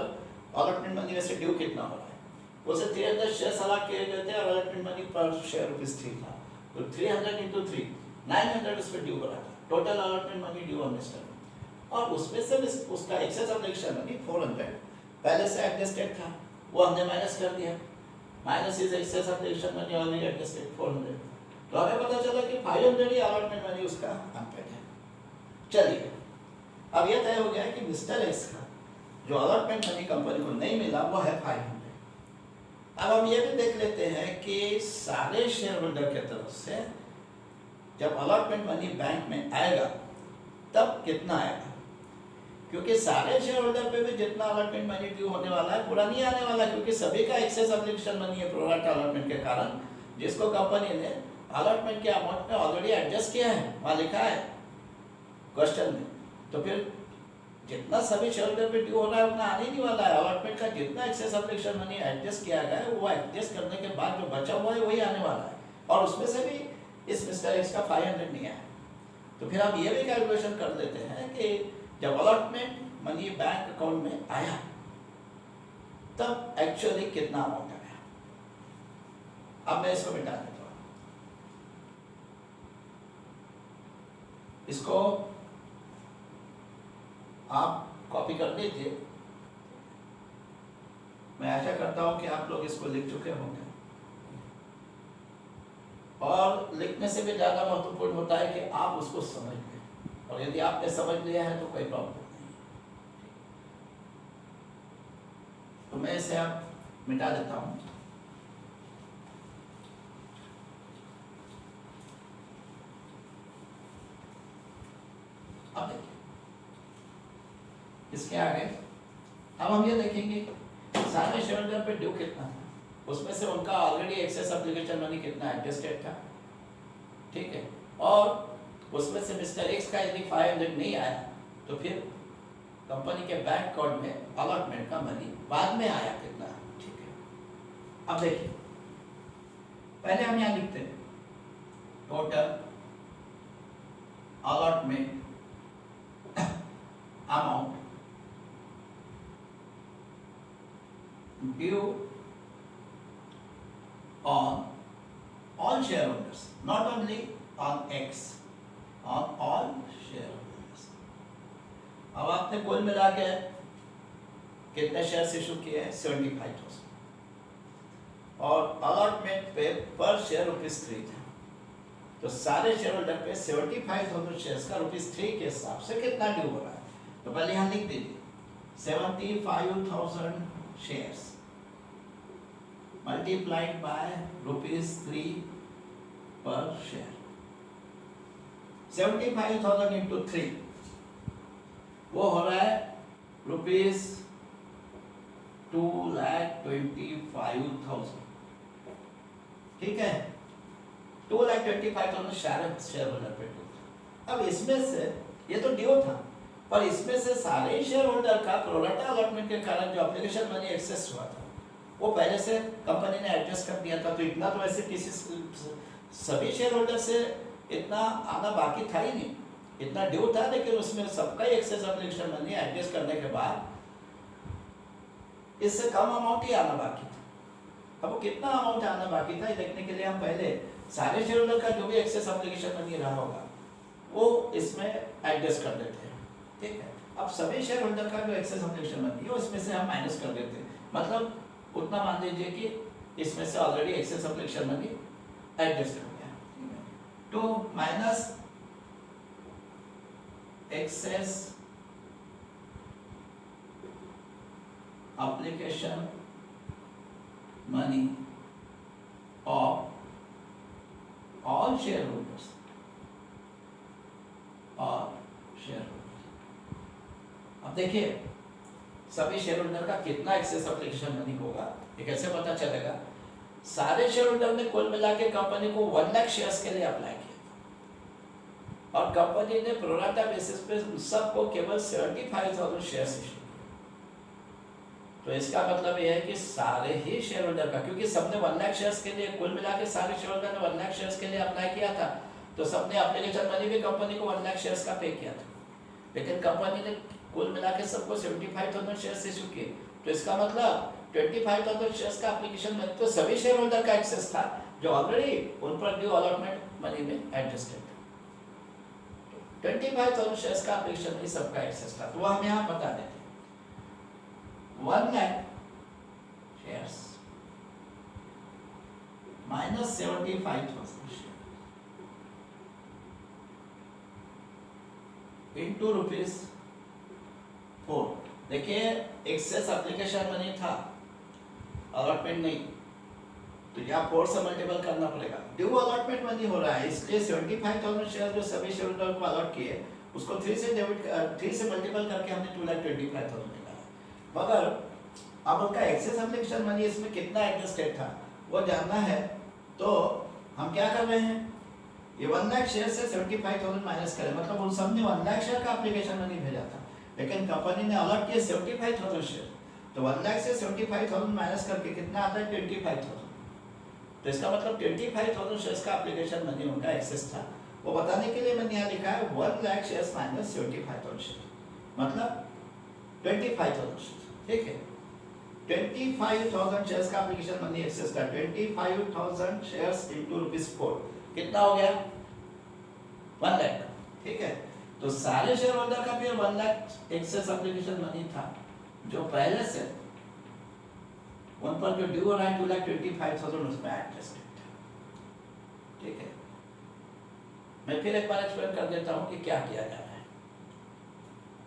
अलॉटमेंट मनी वैसे ड्यू कितना हो रहा है, उसे 300 शेयर अलॉट किए गए थे और अलॉटमेंट मनी पर शेयर ₹3 था, तो 300 इंटू 3 900 उस पर ड्यू हो रहा था, total allotment money due on mister, और उसमें से उसका एक्सेस एप्लीकेशन मनी 400 पहले से एडजस्टेड था, वो हमने माइनस कर दिया, minus is excess application money already adjusted 400, तो हमें पता चला कि 500 ही अलॉटमेंट मनी उसका अनपेड है। चलिए अब ये तय हो गया कि मिस्टर एक्स का जो अलॉटमेंट मनी कंपनी को नहीं मिला वो है 500। अब हम ये भी देख लेते हैं कि सारे शेयर होल्डर के तरफ से जब अलॉटमेंट मनी बैंक में आएगा तब कितना आएगा, क्योंकि सारे शेयर होल्डर पे भी जितना अलॉटमेंट मनी ड्यू होने वाला है पूरा नहीं आने वाला, क्योंकि सभी का एक्सेस एप्लीकेशन मनी है प्रोडक्ट अलॉटमेंट के कारण, जिसको कंपनी ने अलॉटमेंट के अमाउंट में ऑलरेडी एडजस्ट किया है, वहाँ लिखा है क्वेश्चन में, तो फिर जितना सभी शेयर होल्डर पे ड्यू हो रहा है उतना आने नहीं वाला है, अलॉटमेंट का जितना एक्सेस एप्लीकेशन मनी एडजस्ट किया गया है वो एडजस्ट करने के बाद जो बचा हुआ है वही आने वाला है, और उसमें से भी इस मिस्टर एक्स का 500 नहीं आया। तो फिर हम ये भी कैलकुलेशन कर लेते हैं कि जब अलॉटमेंट मनी बैंक अकाउंट में आया तब एक्चुअली कितना अमाउंट आया। अब मैं इसको मिटा देता हूँ, इसको आप कॉपी कर लीजिए, मैं आशा करता हूं कि आप लोग इसको लिख चुके होंगे, और लिखने से भी ज़्यादा महत्वपूर्ण होता है कि आप उसको समझ लें, और यदि आपने समझ लिया है तो कोई प्रॉब्लम नहीं। तो मैं इसे अब मिटा देता हूं। अब देखिए इसके आगे अब हम ये देखेंगे सारे शेयर होल्डर पे ड्यू कितना था, उसमें से उनका ऑलरेडी एक्सेस एप्लीकेशन मनी कितना एडजस्टेड था, ठीक है, और उसमें से मिस्टर एक्स का यदि 500 नहीं आया तो फिर कंपनी के बैंक अकाउंट में अलॉटमेंट का मनी बाद में आया कितना, ठीक है। अब देखिए पहले हम यहाँ लिखते हैं total allotment amount due on all shareholders, not only on X, on all shareholders। अब आपने आपने कुल मिला के कितने शेयर्स इशू किए हैं? 75,000। और अलॉटमेंट पे पर शेयर ₹3 था, तो सारे शेयर होल्डर पे 75,000 शेयर्स का ₹3 के हिसाब से कितना ड्यू हो रहा है? तो पहले यहाँ लिख दीजिए 75,000 shares multiplied bye ₹3 per share. 75,000 into 3 वो हो रहा है ₹2,25,000। ठीक है, 2,25,000 शेयर होल्डर पे ड्यू था। अब इसमें से ये तो ड्यू था, पर इसमें से सारे शेयर होल्डर का प्रोरेटा अलॉटमेंट के कारण जो एप्लीकेशन मनी एक्सेस हुआ था वो पहले से कंपनी ने एडजस्ट कर दिया था, तो इतना तो ऐसे किसी सभी शेयर होल्डर से इतना आना बाकी था ही नहीं, इतना ड्यू था, लेकिन उसमें सबका ही एक्सेस एप्लीकेशन मनी एडजस्ट करने के बाद इससे कम अमाउंट ही आना बाकी था। अब वो कितना अमाउंट आना बाकी था ये देखने के लिए हम पहले सारे शेयर होल्डर का जो भी एक्सेस एप्लीकेशन मनी रहा होगा वो इसमें एडजस्ट कर देते हैं। ठीक है, अब सभी शेयर होल्डर का जो एक्सेस एप्लीकेशन मनी है उसमें से हम माइनस कर देते हैं, मतलब उतना मान लीजिए कि इसमें से already excess application money adjust हो गया। तो minus excess application money of all share holders और शेयर होल्डर्स। अब देखिए सभी शेयर होल्डर का कितना एक्सेस एप्लीकेशन मनी होगा ये कैसे पता चलेगा? सारे शेयर होल्डर ने कुल मिला के कंपनी को 1 लाख शेयर्स के लिए अप्लाई किया था और कंपनी ने प्रोराटा बेसिस पे सबको केवल 75,000 शेयर्स इशू किए। तो इसका मतलब यह है कि सारे ही शेयर होल्डर का, क्योंकि सबने 1 लाख शेयर्स के लिए कुल मिला के सारे शेयर होल्डर ने 1 लाख शेयर्स के लिए अप्लाई किया था, तो सबने एप्लीकेशन मनी भी कंपनी को 1 लाख शेयर्स का पे किया था, लेकिन कंपनी ने कुल मिला के सबको 75,000 शेयर्स इशू किए। तो इसका मतलब 25,000 शेयर्स का एप्लीकेशन मनी तो सभी शेयर होल्डर का एक्सेस था जो ऑलरेडी उन पर ड्यू अलॉटमेंट मनी में एडजस्टेड था। 25,000 शेयर्स का एप्लीकेशन मनी सबका एक्सेस था, तो वो हम यहाँ बता देते हैं 1 lakh shares minus 75,000 share into ₹4। देखिए एक्सेस एप्लीकेशन मनी था, अलॉटमेंट नहीं, तो यहाँ 4 से मल्टीपल करना पड़ेगा। ड्यू अलॉटमेंट मनी हो रहा है, इसलिए 75,000 शेयर जो सभी शेयर होल्डर को अलॉट किए उसको 3 से मल्टीपल करके हमने 2,25,000 निकाला। मगर अब उनका एक्सेस एप्लीकेशन मनी इसमें कितना एडजस्टेड था वो जानना है, तो हम क्या कर रहे हैं, ये 1 लाख शेयर से 75,000 माइनस करें, मतलब उन सब ने 1 लाख शेयर का एप्लीकेशन मनी भेजा था, लेकिन कंपनी ने अलॉट किए 75,000 शेयर, तो 1 लाख से 75,000 माइनस करके कितना आता है 25,000। तो इसका मतलब 25,000 शेयर्स का एप्लीकेशन मनी उनका एक्सेस था, वो बताने के लिए मैंने यहाँ लिखा है 1 लाख शेयर्स माइनस 75,000 शेयर, मतलब 25,000 शेयर। ठीक है, 25,000 शेयर्स का एप्लीकेशन मनी एक्सेस था, 25,000 शेयर्स इंटू ₹4 कितना हो गया 1 लाख। ठीक है, तो सारे शेयर होल्डर का फिर 1 लाख एक्सेस एप्लीकेशन मनी था जो पहले से उन पर जो ड्यू हो रहा है 2,25,000 उसमें एडजस्टेड था। ठीक है, मैं फिर एक बार एक्सप्लेन कर देता हूँ कि क्या किया जा रहा है।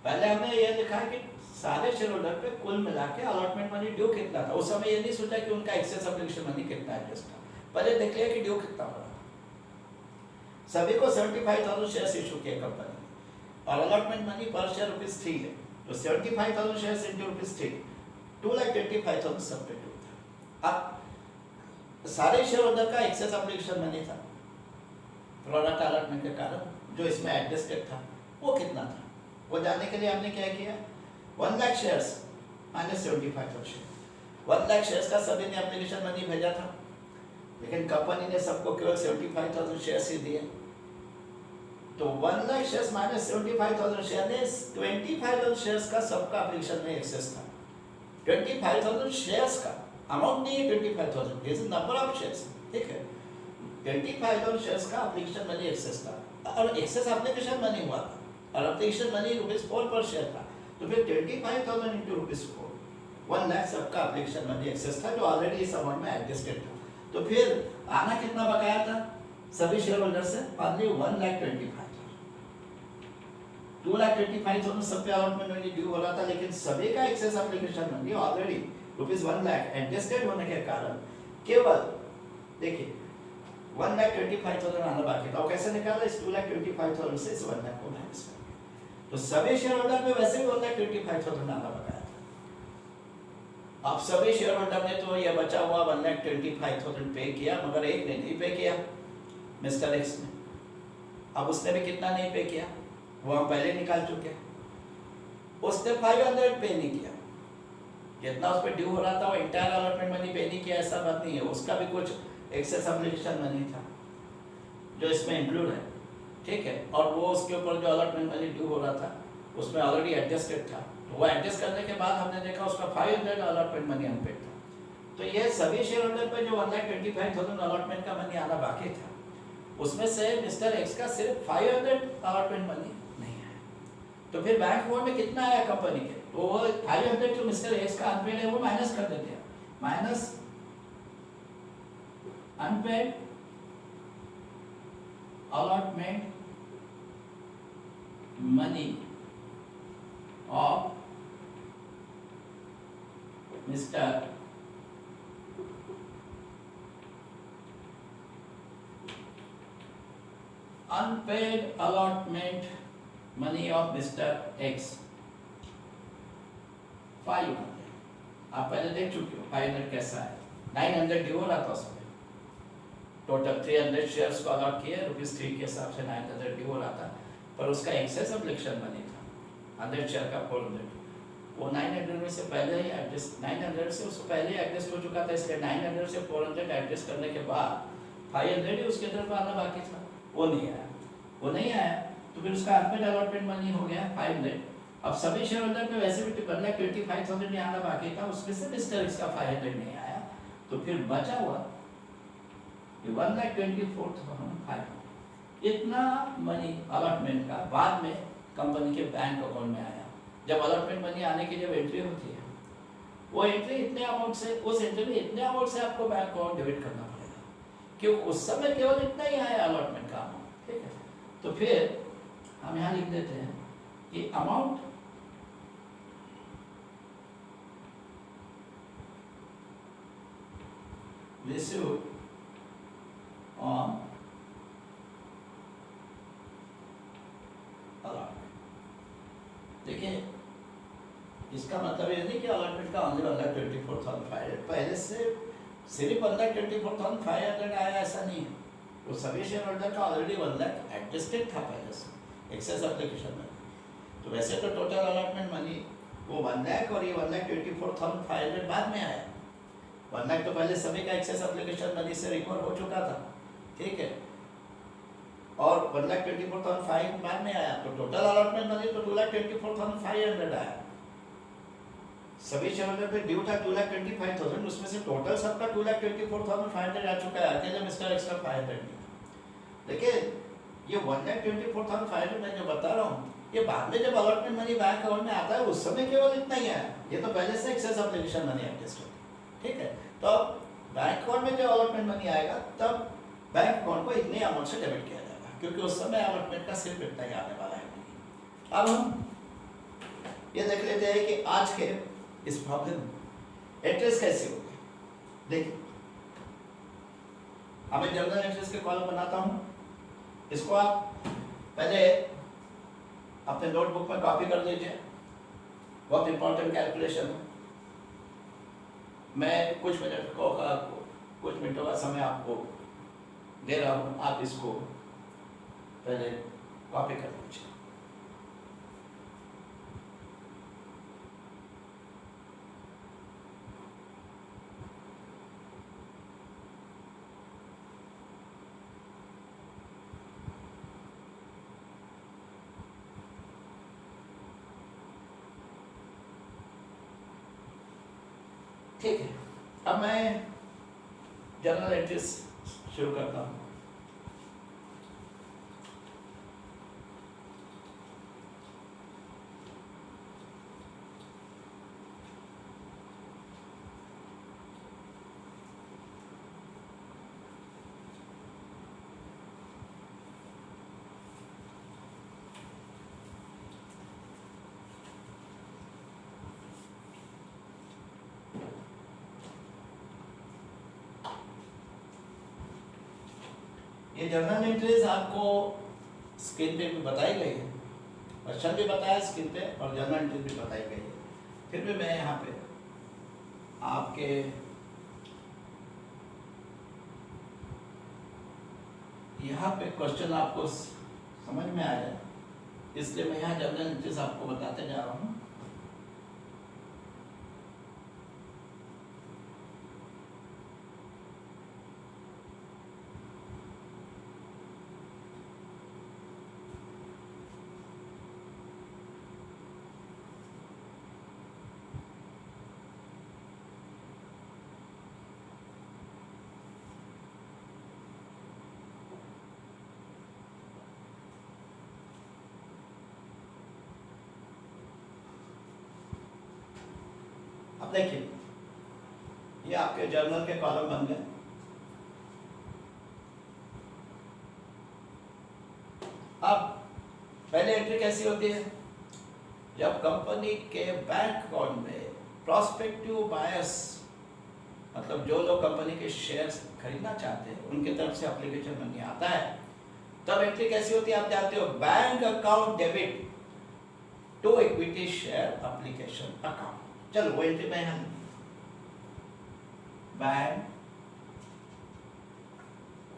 पहले हमने ये लिखा है कि सारे शेयर होल्डर पे कुल मिला के अलॉटमेंट मनी ड्यू कितना था, उस समय ये नहीं सोचा कि उनका एक्सेस एप्लीकेशन मनी कितना एडजस्ट था, पहले देख लिया कि ड्यू कितना हो रहा था। सभी को 75,000 शेयर्स इशू किए कंपनी और अलॉटमेंट मनी पर शेयर ₹3 है, तो 75,000 शेयर्स इंटू ₹3 2,25,000 सब पे ड्यू था। अब सारे शेयर होल्डर का एक्सेस एप्लीकेशन मनी था प्रोडक्ट अलॉटमेंट के कारण जो इसमें एडजस्टेड था, वो कितना था वो जानने के लिए हमने क्या किया 1 lakh shares minus 75,000 share. 1 lakh shares का सभी ने एप्लीकेशन मनी भेजा था, लेकिन कंपनी ने सबको केवल 75,000 शेयर्स ही दिए, तो 1 लाख शेयर्स माइनस 75,000 शेयर ने 25,000 शेयर्स का सबका एप्लीकेशन में एक्सेस था। 25,000 शेयर्स का अमाउंट नहीं है 25,000, this is number of shares. ठीक है, 25,000 शेयर्स का एप्लीकेशन मनी एक्सेस था और एक्सेस एप्लीकेशन मनी हुआ था और एप्लीकेशन मनी ₹4 पर शेयर था, तो फिर 25,000 इंटू ₹4, 1 लाख सबका एप्लीकेशन मनी एक्सेस था जो ऑलरेडी इस अमाउंट में एडजस्टेड था। तो फिर आना कितना बकाया था सभी शेयर होल्डर से? ओनली 1,25,000। 2,25,000 सब पे अलॉटमेंट मनी ड्यू हो रहा था, लेकिन सभी का excess application money already ₹1 lakh adjusted होने के कारण केवल देखिए 1,25,000 आना बाकी था। और कैसे निकाला? इस 2,25,000 से इस 1 लाख को माइनस कर दिया। तो सभी शेयर होल्डर पे वैसे भी 1,25,000 आना बकाया था। अब सभी शेयर होल्डर ने तो ये बचा हुआ 1,25,000 पे किया, मगर एक ने नहीं पे किया, मिस्टर एक्स ने। अब उसने भी कितना नहीं पे किया वो हम पहले निकाल चुके हैं। उसने 500 पे नहीं किया, जितना उस पर ड्यू हो रहा था वो इंटायर अलॉटमेंट मनी पे नहीं किया, ऐसा बात नहीं है। उसका भी कुछ एक्सेस एप्लीकेशन मनी था जो इसमें इंक्लूड है, ठीक है। और वो उसके ऊपर जो अलॉटमेंट मनी ड्यू हो रहा था उसमें ऑलरेडी एडजस्टेड था, तो वो एडजस्ट करने के बाद हमने देखा उसका 500 अलॉटमेंट मनी अनपेड था। तो ये सभी शेयर होल्डर पे जो 1,25,000 अलॉटमेंट का मनी आना बाकी था, उसमें से मिस्टर एक्स का सिर्फ 500 अलॉटमेंट मनी नहीं आया। तो फिर बैंक अकाउंट में कितना आया कंपनी के? तो वो 500 जो मिस्टर एक्स का अनपेड है वो माइनस कर देते हैं, minus unpaid allotment money of mister unpaid allotment money of mister X 500। आप पहले देख चुके हो 500 कैसा है। 900 ड्यू हो रहा था उसमें, टोटल 300 शेयर्स को अलॉट किए, ₹3 के हिसाब से 900 ड्यू हो रहा था, पर उसका एक्सेस एप्लीकेशन मनी था 100 शेयर का 400। वो 900 में से पहले ही एडजस्ट 900 से उससे पहले ही एडजस्ट हो चुका था, इसलिए 900 से 400 एडजस्ट करने के बाद 500 ही उसके तरफ आना बाकी था, वो नहीं आया। वो नहीं आया तो फिर उसका अनपेड अलॉटमेंट मनी हो गया 500। अब सभी शेयर होल्डर पे वैसे भी 1,25,000 ही आना बाकी था, उसमें से मिस्टर एक्स का 500 नहीं आया, तो फिर बचा हुआ 1,24,500 इतना मनी अलॉटमेंट का बाद में कंपनी के बैंक अकाउंट में आया। जब अलॉटमेंट मनी आने की जब एंट्री होती है, वो एंट्री इतने अमाउंट से, उस एंट्री में इतने अमाउंट से आपको बैंक अकाउंट डेबिट करना पड़ेगा, क्योंकि उस समय केवल इतना ही आया अलॉटमेंट का अमाउंट, ठीक है। तो फिर हम यहाँ लिख देते हैं कि अमाउंट received on allotment। देखिए इसका मतलब ये नहीं कि अलॉटमेंट का ओनली 1,24,500 पहले से सिर्फ 1,24,500 आया, ऐसा नहीं है। वो सभी शेयर होल्डर का ऑलरेडी 1 लाख एडजस्टेड था पहले से एक्सेस एप्लीकेशन में। तो वैसे तो टोटल अलॉटमेंट मनी वो 1 लाख और ये 1,24,500 बाद में आया। 1 लाख तो पहले सभी का एक्सेस एप्लीकेशन मनी से रिकवर हो चुका था, ठीक है, और 1,24,500 बाद में आया, तो टोटल अलॉटमेंट मनी तो 2,24,500 आया। सभी शेयर होल्डर पे ड्यू था 2,25,000, उसमें से टोटल सबका 2,24,500 आ चुका है, अकेले मिस्टर एक्स का 500 नहीं। लेकिन ये 1,24,500 मैं जो बता रहा हूँ, ये बाद में जब अलॉटमेंट मनी बैंक अकाउंट में आता है उस समय केवल इतना ही आया, ये तो पहले से एक्सेस एप्लीकेशन मनी एडजस्ट होता है, ठीक है। तो अब बैंक अकाउंट में जब अलॉटमेंट मनी आएगा तब बैंक अकाउंट को इतने अमाउंट से डेबिट किया जाएगा, क्योंकि उस समय अलॉटमेंट का सिर्फ इतना ही आने वाला है। अब हम ये देख लेते हैं कि आज के इस प्रॉब्लम में एंट्रीज कैसे होगी। देखिए अब मैं जनरल एंट्रीज के कॉलम बनाता हूँ, इसको आप पहले अपने नोटबुक में कॉपी कर लीजिए, बहुत इंपॉर्टेंट कैलकुलेशन है। मैं कुछ मिनटों का समय आपको दे रहा हूँ, आप इसको पहले कॉपी कर लीजिए। ठीक है, अब मैं जनरल एंट्रीज शुरू करता हूँ। ये जर्नल एंट्रीज आपको स्क्रीन पे भी बताई गई है, क्वेश्चन भी बताया स्क्रीन पे और जर्नल एंट्रीज भी बताई गई है। फिर भी मैं यहाँ पे आपके यहाँ पे क्वेश्चन आपको समझ में आ जाए, इसलिए मैं यहाँ जर्नल एंट्रीज आपको बताते जा रहा हूँ। अब देखिए, ये आपके जर्नल के कॉलम बन गए। अब पहले एंट्री कैसी होती है, जब कंपनी के बैंक अकाउंट में प्रोस्पेक्टिव बायर्स, मतलब जो लोग कंपनी के शेयर्स खरीदना चाहते हैं उनके तरफ से एप्लीकेशन मनी आता है, तब एंट्री कैसी होती है आप जानते हो, bank account debit to equity share application account. चलो वो एंट्री में हम bank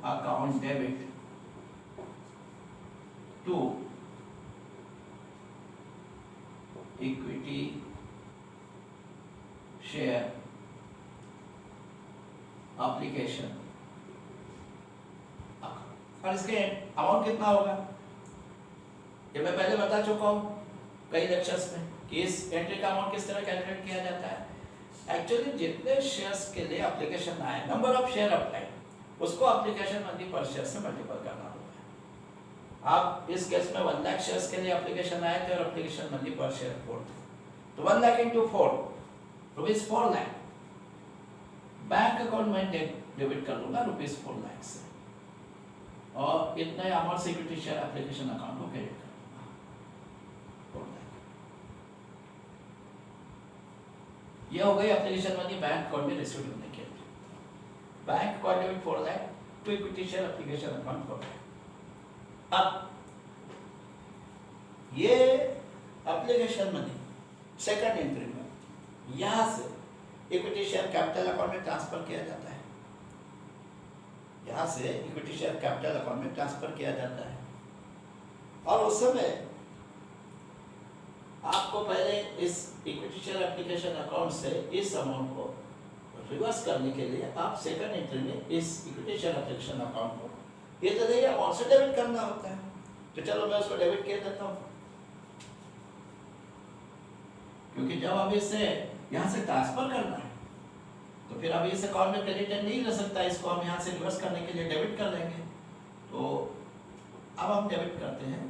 account debit to equity share application account. और इसके अमाउंट कितना होगा ये मैं पहले बता चुका हूँ कई लेक्चर्स में कि इस एंट्री का अमाउंट किस तरह कैलकुलेट किया जाता है। एक्चुअली जितने शेयर्स के लिए एप्लीकेशन आए, नंबर ऑफ शेयर अप्लाई, उसको एप्लीकेशन मनी पर शेयर से मल्टीपल करना होगा। आप इस केस में 1 लाख शेयर्स के लिए एप्लीकेशन आए थे और एप्लीकेशन मनी पर शेयर 4 थे, तो 1 lakh into 4 rupees 4 lakh bank account में डेबिट कर लूंगा रुपीज 4 लाख से, और इतने amount security share application account को क्रेडिट कर दूंगा 4 लाख। ये हो गई एप्लीकेशन मनी बैंक अकाउंट में रिसीव होने के लिए। Bank account debit 4 lakh to equity share application account 4 lakh. अब ये एप्लीकेशन मनी सेकंड एंट्री में यहां से इक्विटी शेयर कैपिटल अकाउंट में ट्रांसफर किया जाता है, यहां से इक्विटी शेयर कैपिटल अकाउंट में ट्रांसफर किया जाता है। और उस समय आपको पहले इस इक्विटी शेयर एप्लीकेशन अकाउंट से इस अमाउंट को रिवर्स करने के लिए आप सेकंड एंट्री में इस इक्विटी शेयर एप्लीकेशन अकाउंट को ये तो नहीं अमाउंट से डेबिट करना होता है, तो चलो मैं उसको डेबिट कर देता हूँ, क्योंकि जब अब इसे यहाँ से ट्रांसफर करना है तो फिर अभी इस अकाउंट में क्रेडिट नहीं रह सकता, इसको हम यहाँ से रिवर्स करने के लिए डेबिट कर लेंगे। तो अब हम डेबिट करते हैं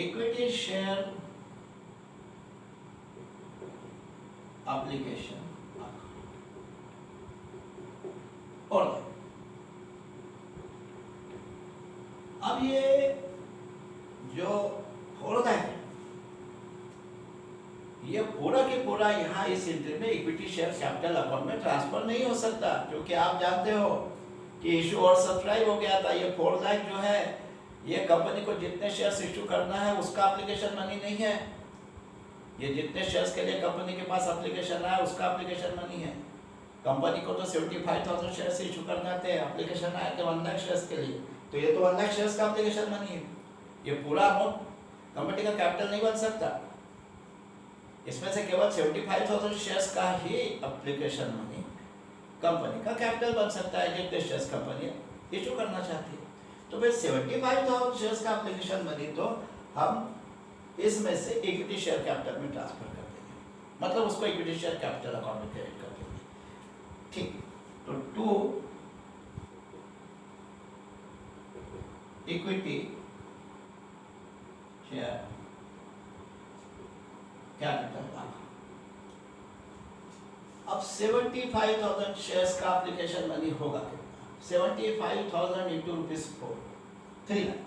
इक्विटी शेयर एप्लीकेशन और अब ये जो 4 लाख है ये पूरा के पूरा यहाँ इस एंट्री में इक्विटी शेयर कैपिटल अकाउंट में ट्रांसफर नहीं हो सकता, क्योंकि आप जानते हो कि इशू और सब्सक्राइब हो गया था। ये 4 लाख जो है ये कंपनी को जितने शेयर्स इशू करना है उसका एप्लीकेशन मनी नहीं है, ये जितने शेयर्स के लिए कंपनी के पास एप्लीकेशन आया उसका एप्लीकेशन मनी है। कंपनी को तो 75,000 शेयर्स इशू करना थे, एप्लीकेशन आए थे 1 लाख शेयर्स के लिए, तो ये तो 1 लाख शेयर्स का एप्लीकेशन मनी है। ये पूरा अमाउंट कंपनी का कैपिटल नहीं बन सकता, इसमें से केवल 75,000 शेयर्स का ही एप्लीकेशन मनी कंपनी का कैपिटल बन सकता है जितने शेयर्स कंपनी इशू करना चाहती है। तो फिर 75,000 शेयर्स का एप्लीकेशन मनी तो हम इसमें से इक्विटी शेयर कैपिटल में ट्रांसफर कर देंगे, मतलब उसको इक्विटी शेयर कैपिटल अकाउंट में क्रेडिट कर देंगे। ठीक, तो to equity share capital account. अब 75,000 शेयर्स का एप्लीकेशन मनी होगा कितना, 75,000 इंटू रुपीज 4, 3 लाख।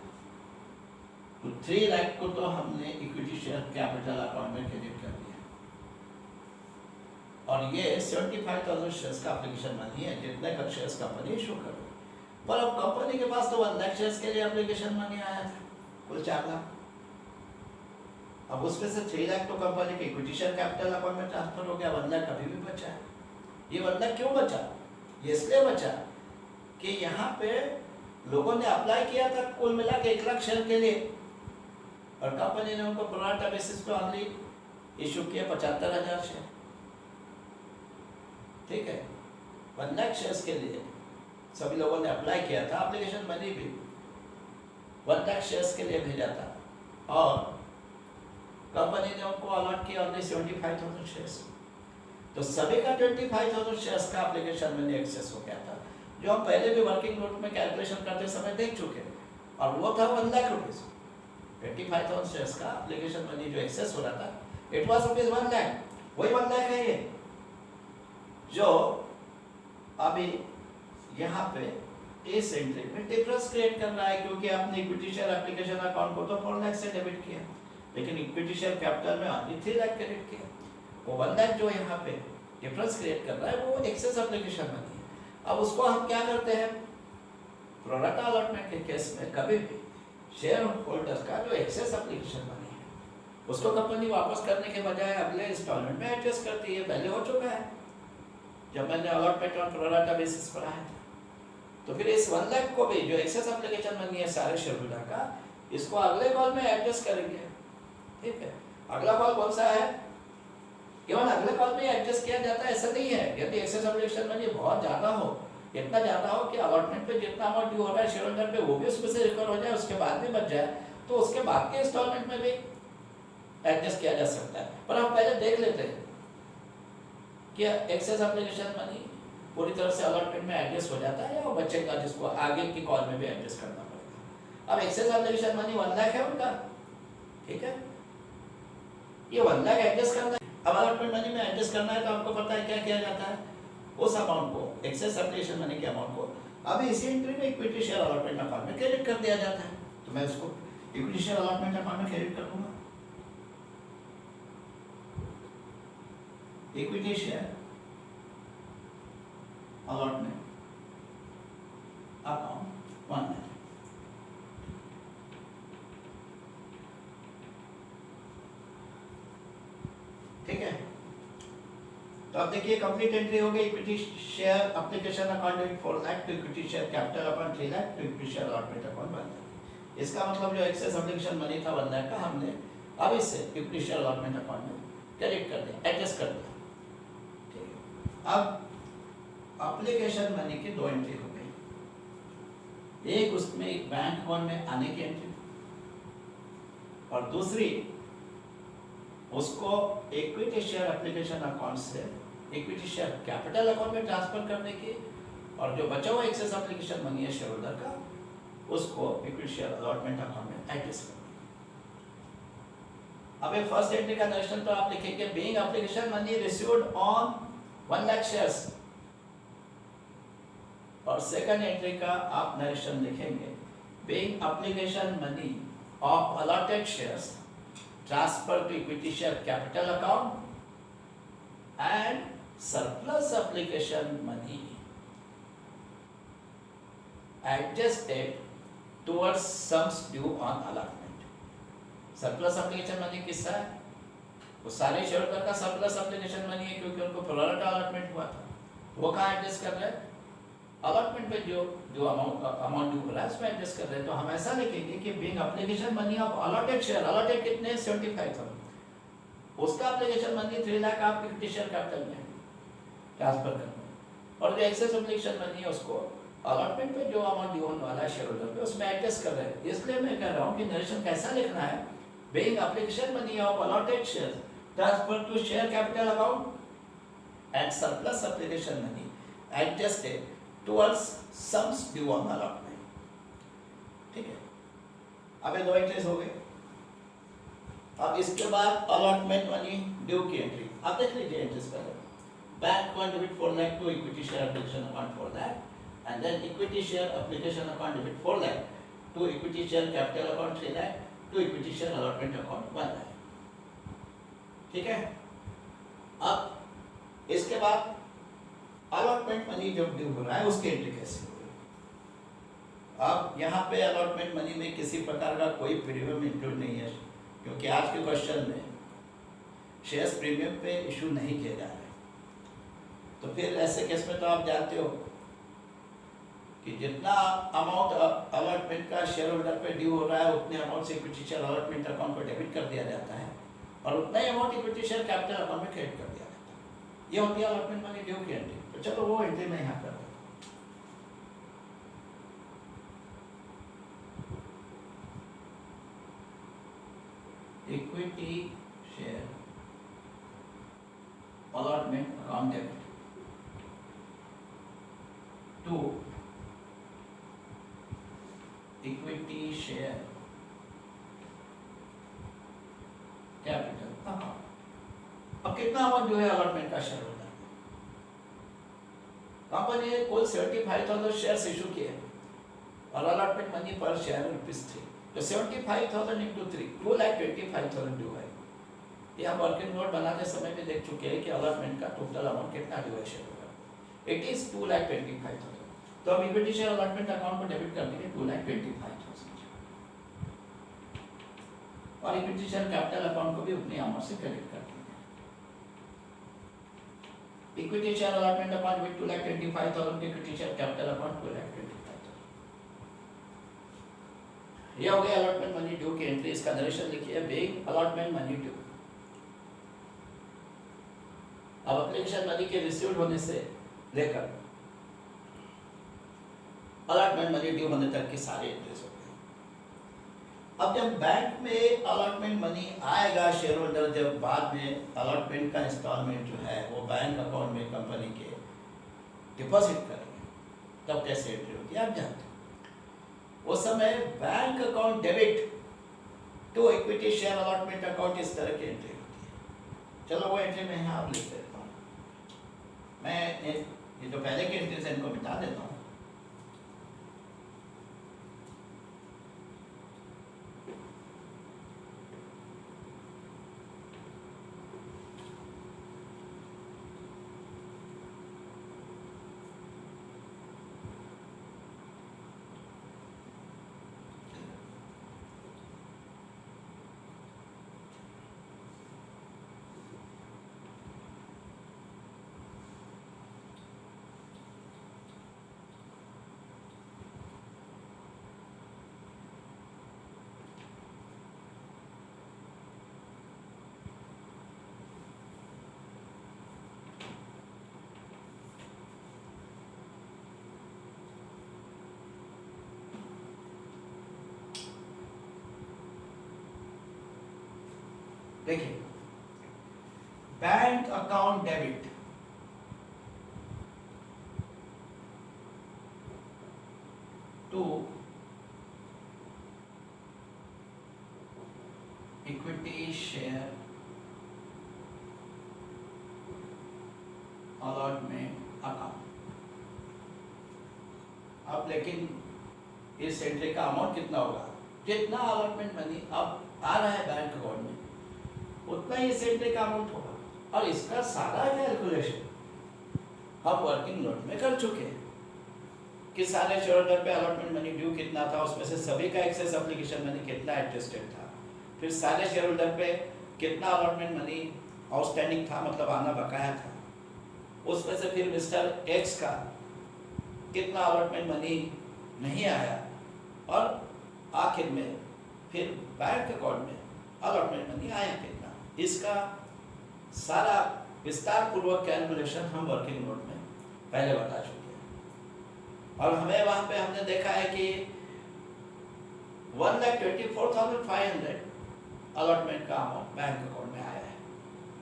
तो 3 लाख को तो हमने इक्विटी शेयर कैपिटल अकाउंट में क्रेडिट कर दिया, और ये 75,000 शेयर्स का एप्लीकेशन मनी है जितने का शेयर्स कंपनी इशू कर। पर अब कंपनी के पास तो 1 लाख शेयर्स के लिए एप्लीकेशन मनी आया था, कुल 4 लाख। अब उसमें से 3 लाख तो कंपनी के इक्विटी शेयर कैपिटल अकाउंट में ट्रांसफर हो गया, 1 लाख अभी भी बचा है। ये 1 लाख क्यों बचा? ये इसलिए बचा कि यहाँ पे लोगों ने अप्लाई किया था कुल मिला के 1 लाख शेयर के लिए, और कंपनी ने उनको प्रोराटा बेसिस पे ओनली इशू किया 75,000 शेयर। ठीक है, 1 लाख शेयर्स के लिए सभी लोगों ने अप्लाई किया था, एप्लीकेशन मनी भी 1 लाख शेयर्स के लिए भेजा था, और कंपनी ने उनको अलॉट किया ओनली 75,000 शेयर्स। तो सभी का 25,000 शेयर्स का एप्लीकेशन मनी एक्सेस हो गया था, जो हम पहले भी वर्किंग नोट में कैलकुलेशन करते समय देख चुके, और वो था 1 लाख रुपीज। 25,000 शेयर्स का एप्लीकेशन मनी जो एक्सेस हो रहा था, इट वाज रुपीज 1 लाख। वही 1 लाख है ये, जो अभी यहाँ पे इस एंट्री में डिफरेंस क्रिएट कर रहा है, क्योंकि आपने इक्विटी शेयर एप्लीकेशन अकाउंट को तो 4 लाख से डेबिट किया, लेकिन इक्विटी शेयर कैपिटल में ओनली 3 लाख क्रेडिट किया। वो 1 लाख जो यहाँ पे डिफरेंस क्रिएट कर रहा है, वो एक्सेस एप्लीकेशन मनी है। अब उसको हम क्या करते हैं, प्रोराटा अलॉटमेंट के केस में कभी भी शेयर होल्डर्स का जो एक्सेस एप्लीकेशन मनी है, उसको कंपनी वापस करने के बजाय अगले इंस्टॉलमेंट में एडजस्ट करती है। पहले हो चुका है जब मैंने अलॉटमेंट ऑन प्रोराटा बेसिस पर आया था। तो फिर इस 1 लाख को भी जो एक्सेस एप्लीकेशन मनी है सारे शेयर होल्डर का, इसको अगले कॉल में एडजस्ट करेंगे। ठीक है, अगला कॉल कौन सा है? केवल अगले कॉल में एडजस्ट किया जाता है ऐसा नहीं है। यदि एक्सेस एप्लीकेशन मनी बहुत ज्यादा हो, इतना ज्यादा हो कि अलॉटमेंट पे जितना अमाउंट ड्यू हो रहा है शेयर होल्डर पे, वो भी उसमें से रिकवर हो जाए, उसके बाद भी बच जाए, तो उसके बाद के इंस्टॉलमेंट में भी एडजस्ट किया जा सकता है। पर हम पहले देख लेते हैं कि एक्सेस एप्लीकेशन मनी पूरी तरह से अलॉटमेंट में एडजस्ट हो जाता है या वो बचेगा, जिसको आगे की कॉल में भी एडजस्ट करना पड़ेगा। अब एक्सेस एप्लीकेशन मनी 1 लाख है उनका, ठीक है, ये 1 लाख एडजस्ट करना है। अब अलॉटमेंट मनी में एडजस्ट करना है, तो आपको पता है क्या किया जाता है, उस अमाउंट को, एक्सेस एप्लीकेशन मनी के अमाउंट को अभी इसी एंट्री में इक्विटी शेयर अलॉटमेंट अकाउंट में क्रेडिट कर दिया जाता है। तो मैं उसको इक्विटी शेयर अलॉटमेंट अकाउंट में क्रेडिट कर दूंगा। Equity share allotment account 1 lakh. ठीक है, तो अब देखिए कंप्लीट एंट्री हो गई। Equity share application account debit 4 lakh to equity share capital account 3 lakh to equity share allotment account 1 lakh. इसका मतलब जो एक्सेस एप्लीकेशन मनी था 1 लाख का, हमने अब इससे इक्विटी शेयर अलॉटमेंट अकाउंट में क्रेडिट कर दिया, एडजस्ट कर दिया। ठीक है, अब एप्लीकेशन मनी की 2 एंट्री हो गई, एक उसमें एक बैंक अकाउंट में आने की एंट्री, और दूसरी उसको इक्विटी शेयर एप्लीकेशन अकाउंट से इक्विटी शेयर कैपिटल अकाउंट में ट्रांसफर करने की, और जो बचा हुआ एक्सेस एप्लीकेशन मनी है शेयर होल्डर का, उसको इक्विटी शेयर अलॉटमेंट अकाउंट में एडजस्ट करना। अब ये फर्स्ट एंट्री का नरेशन तो आप लिखेंगे being application money received on 1 lakh shares, और सेकंड एंट्री का आप नरेशन लिखेंगे being application money of allotted shares transfer to equity share capital account and surplus application money adjusted towards sums due on allotment। surplus application money किसका है? वो सारे शेयरहोल्डर का surplus application money है, क्योंकि उनको प्रोराटा अलॉटमेंट हुआ था। वो कहाँ एडजस्ट कर रहे हैं? अलॉटमेंट पे जो अमाउंट ड्यू हो रहा है उसमें एडजस्ट कर रहे हैं। तो हम ऐसा लिखेंगे कि being application money of allotted share, allotted कितने? 75,000, उसका एप्लीकेशन मनी 3 लाख आप इक्विटी शेयर कैपिटल में ट्रांसफर करना है, और जो एक्सेस एप्लीकेशन मनी है उसको अलॉटमेंट पे जो अमाउंट ड्यू होने वाला है शेयर होल्डर पे उसमें एडजस्ट कर रहे हैं। इसलिए मैं कह रहा हूँ कि नरेशन कैसा लिखना है, being application money of allotted share transfer to share capital account and surplus application money adjusted towards sums due on allotment। ठीक है, अब ये 2 एंट्रीज हो गई। अब इसके बाद अलॉटमेंट मनी ड्यू की एंट्री आप देख लीजिए। एंट्रीज पहले bank account debit 4 lakh to equity share application account 4 lakh and then equity share application account debit 4 lakh to equity share capital account 3 lakh to equity share allotment account 1 lakh. ठीक है, अब इसके बाद अलॉटमेंट मनी जब ड्यू हो रहा है उसकी एंट्री कैसे होगी? अब यहाँ पे अलॉटमेंट मनी में किसी प्रकार का कोई प्रीमियम इंक्लूड नहीं है, क्योंकि आज के क्वेश्चन में शेयर्स प्रीमियम पे इशू नहीं किए जा रहे। तो फिर ऐसे केस में तो आप जानते हो कि जितना अमाउंट अलॉटमेंट का शेयर होल्डर पे ड्यू हो रहा है, उतने अमाउंट से इक्विटी शेयर अलॉटमेंट अकाउंट को डेबिट कर दिया जाता है और उतना ही amount equity share capital account में क्रेडिट कर दिया जाता है। ये होती है अलॉटमेंट मनी ड्यू की एंट्री। तो चलो वो एंट्री मैं यहाँ कर रहा हूँ। Equity share allotment account debit to equity share capital account. अब कितना अमाउंट जो है अलॉटमेंट का शेयर होता है, कंपनी ने कुल 75,000 शेयर्स इशू किए और अलॉटमेंट मनी पर शेयर ₹3। तो 75,000 इंटू 3 2,25,000 ड्यू है। ये हम वर्किंग नोट बनाते समय में देख चुके हैं कि अलॉटमेंट का टोटल अमाउंट कितना ड्यू है शेयर होगा। It is 2,25,000। तो हम इक्विटी शेयर अलॉटमेंट अकाउंट को डेबिट कर देंगे 2,25,000 और इक्विटी शेयर कैपिटल अकाउंट को भी उतनी अमाउंट से क्रेडिट कर देंगे। Equity share allotment account with 2,25,000, equity share capital account 2,25,000। ये हो गया अलॉटमेंट मनी ड्यू की एंट्री। इसका नरेशन लिखिए, बिग अलॉटमेंट मनी ड्यू। अब एप्लीकेशन मनी के रिसीव्ड होने से लेकर अलॉटमेंट मनी ड्यू होने तक की सारी एंट्रीज हो गई। अब जब बैंक में अलॉटमेंट मनी आएगा, शेयर होल्डर जब बाद में अलॉटमेंट का इंस्टॉलमेंट जो है वो बैंक अकाउंट में कंपनी के डिपॉजिट करेंगे, तब कैसे एंट्री होती है आप जानते हैं। उस समय bank account debit to equity share allotment account, इस तरह की एंट्री होती है। चलो वो एंट्री मैं यहाँ लिख देता हूँ। मैं ये जो पहले की एंट्रीज है इनको मिटा देता हूँ। देखिए, bank account debit to equity share allotment account. अब लेकिन इस एंट्री का अमाउंट कितना होगा, जितना अलॉटमेंट मनी अब आ रहा है बैंक अकाउंट में उतना ही इस एंट्री का अमाउंट होगा। और इसका सारा कैलकुलेशन हम वर्किंग नोट में कर चुके हैं कि सारे शेयर होल्डर पे अलॉटमेंट मनी ड्यू कितना था, उसमें से सभी का एक्सेस एप्लीकेशन मनी कितना एडजस्टेड था, फिर सारे शेयर होल्डर पे कितना अलॉटमेंट मनी आउटस्टैंडिंग था, मतलब आना बकाया था, उसमें से फिर मिस्टर एक्स का कितना अलॉटमेंट मनी नहीं आया, और आखिर में फिर बैंक अकाउंट में अलॉटमेंट मनी आया कितना। इसका सारा विस्तार पूर्वक कैलकुलेशन हम वर्किंग नोट में पहले बता चुके हैं। और हमें वहां पे हमने देखा है कि 1,24,500 अलॉटमेंट का अमाउंट बैंक अकाउंट में आया है।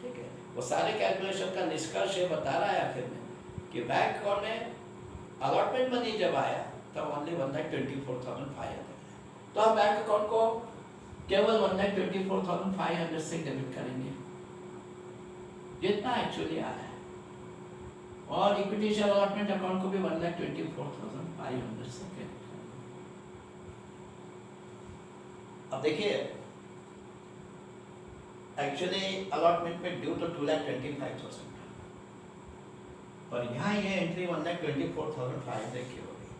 ठीक है, वो सारे कैलकुलेशन का निष्कर्ष ये बता रहा है आखिर में कि बैंक अकाउंट में अलॉटमेंट मनी जब आया तब ओनली 1,24,500। तो हम बैंक अकाउंट को केवल 1,24,500 से डेबिट करेंगे जितना एक्चुअली आया है, और इक्विटी शेयर अलॉटमेंट अकाउंट को भी 1,24,500 से क्रेडिट करेंगे। अब देखिए, एक्चुअली अलॉटमेंट में ड्यू तो 2,25,000 था, पर यहाँ ये एंट्री 1,24,500 की हो गई।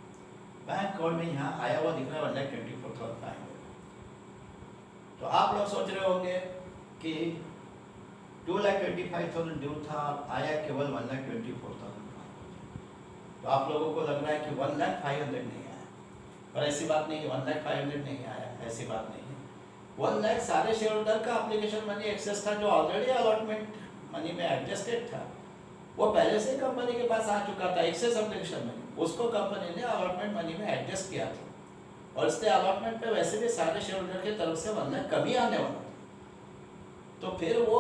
बैंक अकाउंट में यहाँ आया हुआ दिख रहा है 1,24,500। तो आप लोग सोच रहे होंगे कि 2,25,000 ड्यू था, आया केवल 1,24,500। तो आप लोगों को लग रहा है कि 1,05,000 नहीं आया, पर ऐसी बात नहीं है। 1,05,000 नहीं आया, ऐसी बात नहीं है। 1,00,000 सारे शेयर होल्डर का एप्लीकेशन मनी एक्सेस था, जो ऑलरेडी अलॉटमेंट मनी में एडजस्टेड था। वो पहले से कंपनी के पास आ चुका था, एक्सेस एप्लीकेशन मनी, उसको कंपनी ने अलॉटमेंट मनी में एडजस्ट किया था। और इसलिए अलॉटमेंट पे वैसे भी सारे शेयर होल्डर की तरफ से 1,00,000 कमी आने वाला था। तो फिर वो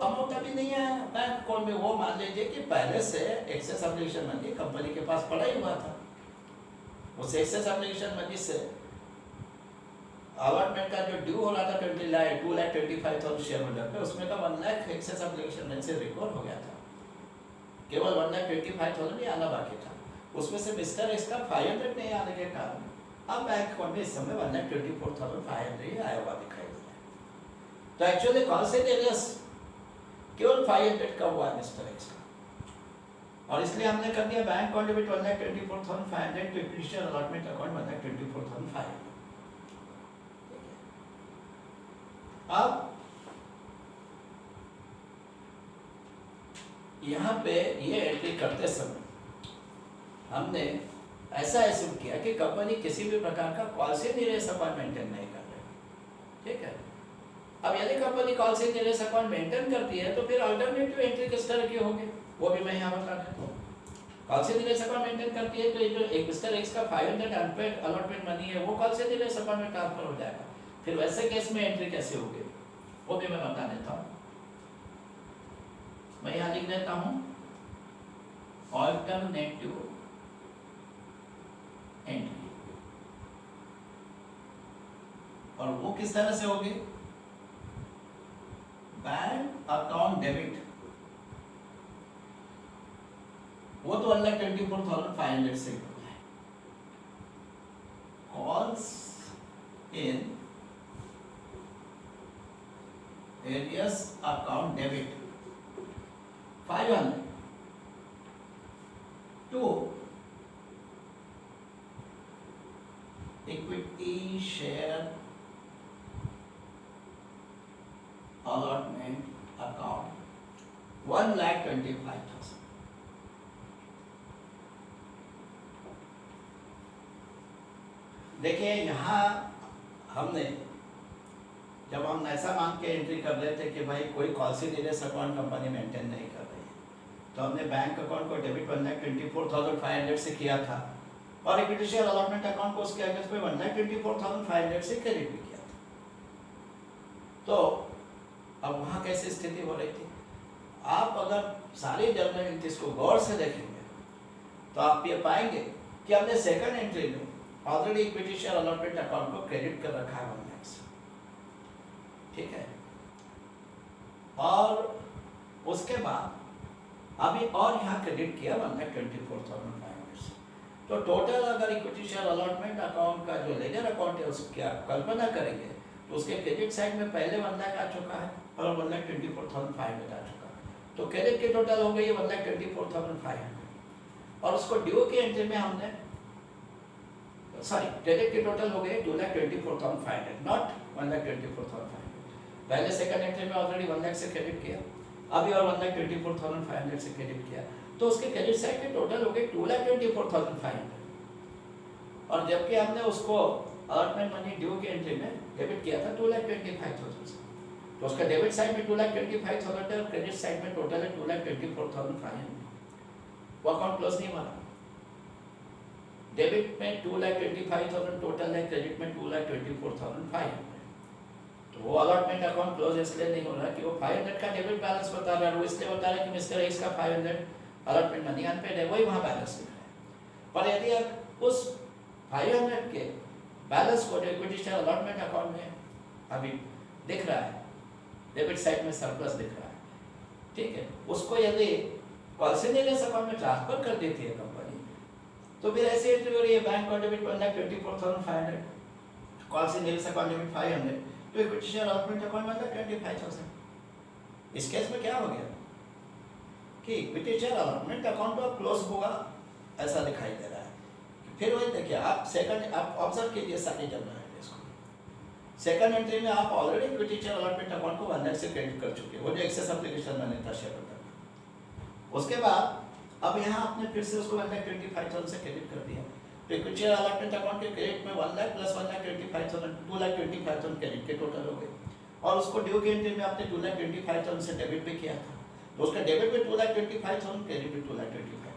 अमाउंट अभी नहीं आया बैंक अकाउंट में। वो मान लीजिए कि पहले से एक्सेस एप्लीकेशन मनी कंपनी के पास पड़ा ही हुआ था। उस एक्सेस एप्लीकेशन मनी से अलॉटमेंट का जो ड्यू हो रहा था 2,25,000 शेयर होल्डर पे, उसमें का 1,00,000 एक्सेस एप्लीकेशन मनी से रिकवर हो गया था। केवल 1,25,000 ही आना बाकी था। उसमें से मिस्टर एक्स का 500 नहीं आने के कारण अब बैंक अकाउंट में इस समय 1,24,500 ही आया हुआ दिखाई दे रहा है। तो एक्चुअली कौन से डेरियस केवल 500 का हुआ मिस्टर एक्स का, और इसलिए हमने कर दिया bank account debit 1,24,500 to equity allotment account 1,24,500। अब यहाँ पे ये एंट्री करते समय हमने ऐसा एज्यूम किया कि कंपनी किसी भी प्रकार का पॉलिसी निवेश अकाउंट मेंटेन नहीं कर रही, ठीक है। अब यदि कंपनी पॉलिसी निवेश अकाउंट मेंटेन करती है तो फिर अल्टरनेटिव एंट्री किस तरह की होगी वो भी मैं यहाँ बता देता हूँ। पॉलिसी निवेश अकाउंट मेंटेन करती है तो ये जो एक मिस्टर एक्स का 500 अनपेड अलॉटमेंट मनी है वो पॉलिसी निवेश अकाउंट में ट्रांसफर हो जाएगा। फिर वैसे केस में एंट्री कैसे होगी वो भी मैं बता देता हूँ। मैं यहाँ लिख देता हूँ अल्टरनेटिव एंट्री, और वो किस तरह से होगी। बैंक अकाउंट डेबिट वो तो 1,24,500 से होता है। Calls in areas account debit 500 to equity share allotment account 1,25,000। देखिए यहाँ हमने जब हम ऐसा मान के एंट्री कर रहे थे कि भाई कोई पॉलिसी निवेश अकाउंट कंपनी मेंटेन नहीं कर रही है, तो हमने बैंक अकाउंट को डेबिट 1,24,500 से किया था और इक्विटी शेयर अलॉटमेंट अकाउंट को उसके अगेंस्ट पे 1,24,500 से क्रेडिट भी किया था। तो अब वहाँ कैसी स्थिति हो रही थी, आप अगर सारी जर्नल एंट्रीज को गौर से देखेंगे तो आप ये पाएंगे कि हमने सेकंड एंट्री में already equity share allotment account को क्रेडिट कर रखा है 1 लाख से, ठीक है। और उसके बाद अभी और यहाँ क्रेडिट किया 1,24,500 से। तो टोटल अगर इक्विटी शेयर अलॉटमेंट अकाउंट का जो लेजर अकाउंट है उसकी आप कल्पना करेंगे तो उसके क्रेडिट साइड में पहले 1 लाख आ चुका है और 1,24,500 आ चुका है। तो क्रेडिट की टोटल हो गई 1,24,500 और उसको ड्यू की एंट्री में हमने क्रेडिट की टोटल हो गई 2,24,500 नॉट 1,24,500। पहले सेकंड एंट्री में ऑलरेडी 1 लाख से क्रेडिट किया, अभी और 1,24,500 से क्रेडिट किया, तो उसके क्रेडिट साइड की टोटल हो गई 2,24,500। और जबकि हमने उसको अलॉटमेंट मनी ड्यू की एंट्री में डेबिट किया था 2,25,000 से, तो उसका डेबिट साइड में 2,25,000 है और क्रेडिट साइड में टोटल है 2,24,500। वो अकाउंट क्लोज नहीं हुआ। डेबिट में 2,25,000 टोटल है, क्रेडिट में 2,24,500। तो वो अलॉटमेंट अकाउंट क्लोज इसलिए नहीं हो रहा कि वो 500 का डेबिट बैलेंस बता रहा है, वो इसलिए बता रहा है कि मिस्टर एक्स का 500 अलॉटमेंट मनी अनपेड है, वही वहाँ बैलेंस दिख रहा है। पर यदि आप उस 500 के बैलेंस को जो इक्विटी शेयर अलॉटमेंट अकाउंट में अभी दिख रहा है, डेबिट साइड में सरप्लस दिख रहा है, ठीक है, उसको यदि पॉलिसी निवेश अकाउंट में ट्रांसफर कर देती है कंपनी तो फिर ऐसी एंट्री हो रही है बैंक अकाउंट डेबिट 1,24,500, पॉलिसी निवेश अकाउंट डेबिट 500, तो इक्विटी शेयर अलॉटमेंट अकाउंट 1,25,000। इस केस में क्या हो गया कि इक्विटी शेयर अलॉटमेंट अकाउंट तो अब क्लोज होगा ऐसा दिखाई दे रहा है। फिर वही देखिए, आप सेकंड आप ऑब्जर्व कीजिए सारी जर्नल एंट्रीज को। सेकंड एंट्री में आप already equity share allotment account को 1 लाख से क्रेडिट कर चुके, वो जो एक्सेस एप्लीकेशन मैंने था शेयर होल्डर का। उसके बाद अब यहाँ आपने फिर से उसको 1,25,000 से क्रेडिट कर दिया, तो इक्विटी शेयर अलॉटमेंट अकाउंट के क्रेडिट में 1 लाख प्लस 1,25,000 2,25,000 क्रेडिट के टोटल हो गए। और उसको ड्यू की एंट्री में आपने 2,25,000 से डेबिट भी किया था, तो उसका डेबिट में 2,25,000, क्रेडिट में 2,25,000।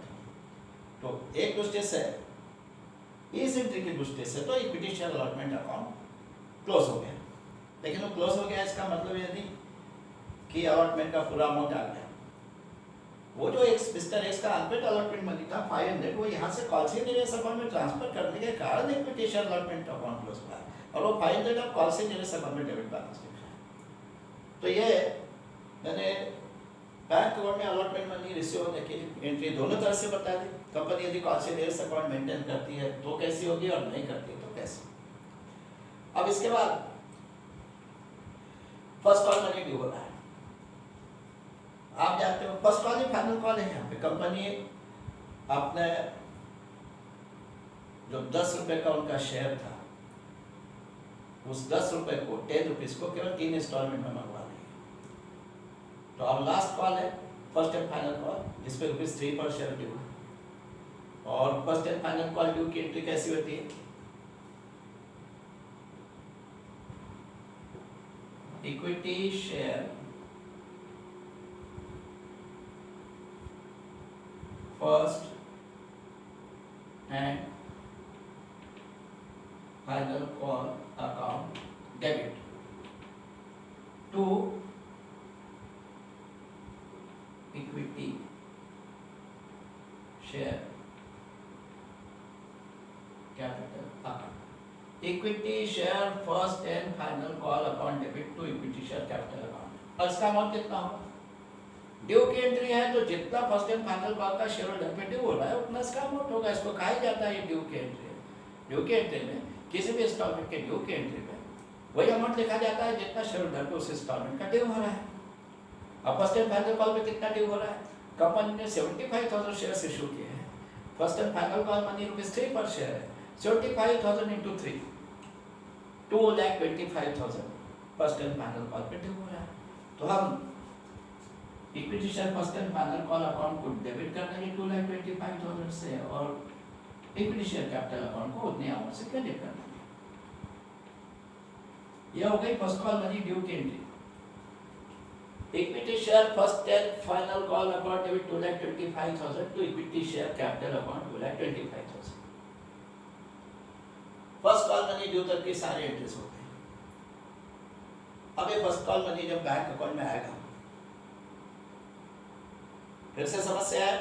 तो एक दृष्टि से इस एंट्री की दृष्टि से तो equity share allotment account close हो गया, लेकिन वो क्लोज हो गया इसका मतलब ये नहीं कि अलॉटमेंट का पूरा अमाउंट आ गया। वो जो मिस्टर एक्स का अनपेड अलॉटमेंट मनी था 500, वो यहाँ से कॉल्सिनियस अकाउंट में ट्रांसफर करने के कारण equity share allotment account close हुआ, और वो 500 अब कॉल्सिनियस अकाउंट में डेबिट बैलेंस लिखा है। तो ये मैंने बैंक अकाउंट में अलॉटमेंट मनी रिसीव होने की एंट्री दोनों तरह से बता दी। कंपनी यदि कॉल्सिनियस अकाउंट मेंटेन करती है तो कैसी होगी, और नहीं करती है तो कैसी। अब इसके बाद फर्स्ट कॉल मनी ड्यू हो रहा है। आप जानते हो फर्स्ट कॉल ही फाइनल कॉल है। यहाँ पे कंपनी अपने जो 10 रुपए का उनका शेयर था, उस 10 रुपए को 10 रुपीज को केवल 3 इंस्टॉलमेंट में मंगवा रही है। तो अब लास्ट कॉल है फर्स्ट एंड फाइनल कॉल, जिसपे ₹3 पर शेयर ड्यू है। और first and final call due की एंट्री कैसी होती है, equity share first and final call account debit to equity share capital account. Equity share first and final call account debit to equity share capital account. और इसका अमाउंट कितना होगा, ड्यू की एंट्री है तो जितना फर्स्ट एंड फाइनल कॉल का शेयर होल्डर पे ड्यू हो रहा है उतना इसका अमाउंट होगा। इसको कहा जाता है ड्यू की एंट्री। ड्यू की एंट्री में किसी भी इंस्टॉलमेंट के ड्यू की एंट्री में वही अमाउंट लिखा जाता है जितना शेयर होल्डर पे उस इंस्टॉलमेंट का ड्यू हो रहा है। अब फर्स्ट एंड फाइनल कॉल पे कितना ड्यू हो रहा है, कंपनी ने 75,000 शेयर्स इशू किए हैं। First and final call money ₹3 per share है। 75,000 into 3, 2,25,000 first and final call पे ड्यू हो रहा है। तो हम equity share first and final call account को डेबिट कर देंगे 2,25,000 से, और इक्विटी शेयर कैपिटल अकाउंट को उतने अमाउंट से क्रेडिट कर देंगे। यह हो गई फर्स्ट कॉल मनी ड्यू की entry. Equity share first and final call account debit 2,25,000 to equity share capital account 2,25,000। First call money due तक की सारी एंट्रीज होते हैं। अब ये फर्स्ट कॉल मनी जब बैंक अकाउंट में आएगा, फिर से समस्या है,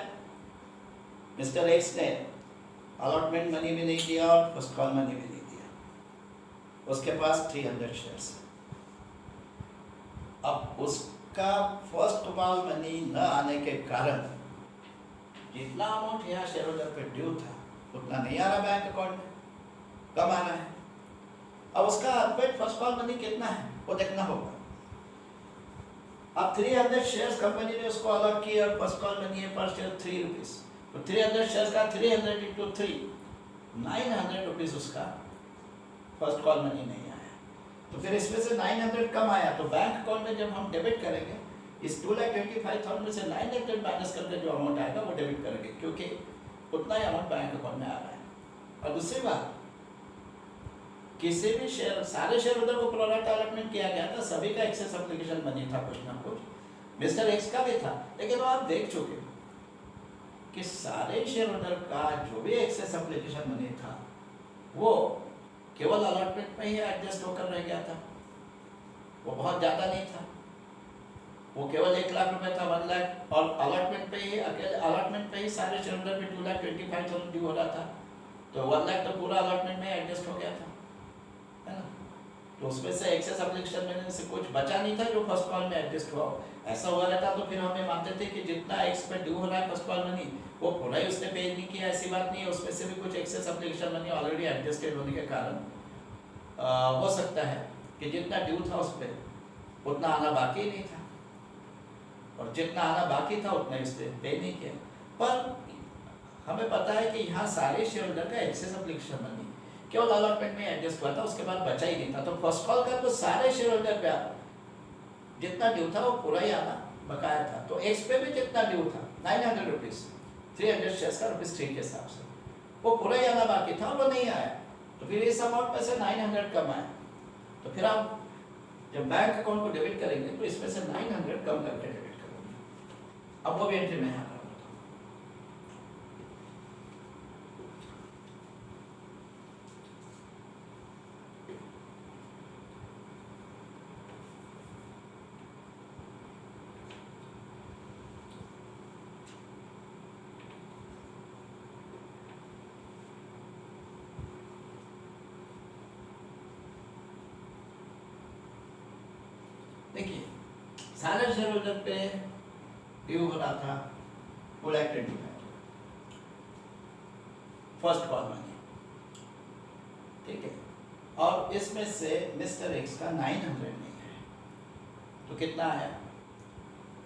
मिस्टर एक्स ने अलॉटमेंट मनी भी नहीं दिया और फर्स्ट कॉल मनी भी नहीं दिया, उसके पास 300 शेयर्स। अब उसका फर्स्ट कॉल मनी न आने के कारण जितना अमाउंट यहाँ शेयर होल्डर पे ड्यू था उतना नहीं आ रहा बैंक अकाउंट में, कम आ रहा है। अब उसका अनपेड फर्स्ट कॉल मनी कितना है वो देखना होगा। अब 300 शेयर्स कंपनी ने उसको अलॉट किए और फर्स्ट कॉल मनी है पर शेयर 3 रुपीज, तो 300 शेयर्स का 300 into 3 900 रुपीज उसका फर्स्ट कॉल मनी नहीं आया। तो फिर इसमें से 900 कम आया, तो बैंक अकाउंट में जब हम डेबिट करेंगे इस 2,25,000 में से 900 माइनस करके जो अमाउंट आएगा वो डेबिट करेंगे, क्योंकि उतना ही अमाउंट बैंक अकाउंट में आ रहा है। और दूसरी बात, किसी भी शेयर सारे शेयर होल्डर को प्रोराटा अलॉटमेंट किया गया था, सभी का एक्सेस एप्लीकेशन मनी था कुछ ना कुछ, मिस्टर एक्स का भी था, लेकिन आप देख चुके कि सारे शेयर होल्डर का जो भी एक्सेस एप्लीकेशन मनी था वो केवल अलॉटमेंट में ही एडजस्ट होकर रह गया था। वो बहुत ज़्यादा नहीं था, वो केवल 1 लाख रुपए था, 1 लाख, और अलॉटमेंट पे ही अकेले अलॉटमेंट पे ही सारे शेयर होल्डर पे 2,25,000 ड्यू हो रहा था, तो 1 लाख तो पूरा अलॉटमेंट में एडजस्ट हो गया था, है ना। तो उसमें से एक्सेस एप्लीकेशन में से कुछ बचा नहीं था जो फर्स्ट कॉल में एडजस्ट हुआ हो। ऐसा हुआ रहता तो फिर हमें मानते थे कि जितना एक्स पे ड्यू हो रहा है फर्स्ट कॉल मनी वो पूरा ही उसने पे नहीं किया, ऐसी बात नहीं है। उसमें से भी कुछ excess application money already adjusted होने के कारण हो सकता है कि जितना ड्यू था उस पर उतना आना बाकी नहीं था, और जितना आना बाकी था उतना इसने पे नहीं किया। पर हमें पता है कि यहाँ सारे शेयर होल्डर का एक्सेस एप्लीकेशन बनी, केवल अलॉटमेंट में एडजस्ट हुआ था, उसके बाद बचा ही नहीं था। तो फर्स्ट कॉल का तो सारे शेयर होल्डर पे जितना ड्यू था वो पूरा ही आना बकाया था। तो एक्स पे भी जितना ड्यू था 900 रुपीज़, 300 शेयर्स का ₹3 के हिसाब से वो पूरा ही आना बाकी था और वो नहीं आया। तो फिर इस अमाउंट में से 900 कम आया। तो फिर आप जब बैंक अकाउंट को डेबिट करेंगे तो इसमें से 900 कम करके डेबिट करेंगे। अब वो भी एंट्री में यहाँ कर देता हूँ। देखिए सारे शेयर होल्डर पे ड्यू हो रहा था 2,25,000 फर्स्ट कॉल मनी, ठीक है। और इसमें से मिस्टर एक्स का 900 नहीं है, तो कितना आया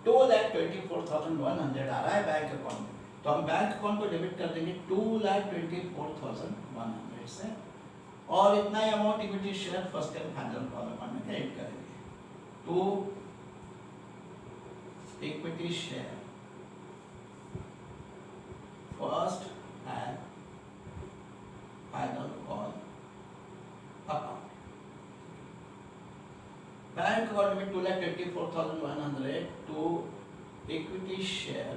2,24,100 आ रहा है बैंक अकाउंट में। तो हम बैंक अकाउंट को डेबिट कर देंगे 2,24,100 से, और इतना ही amount equity share first and final call account में क्रेडिट करेंगे। तो equity share first and final call account, bank account में 2,24,100 to equity share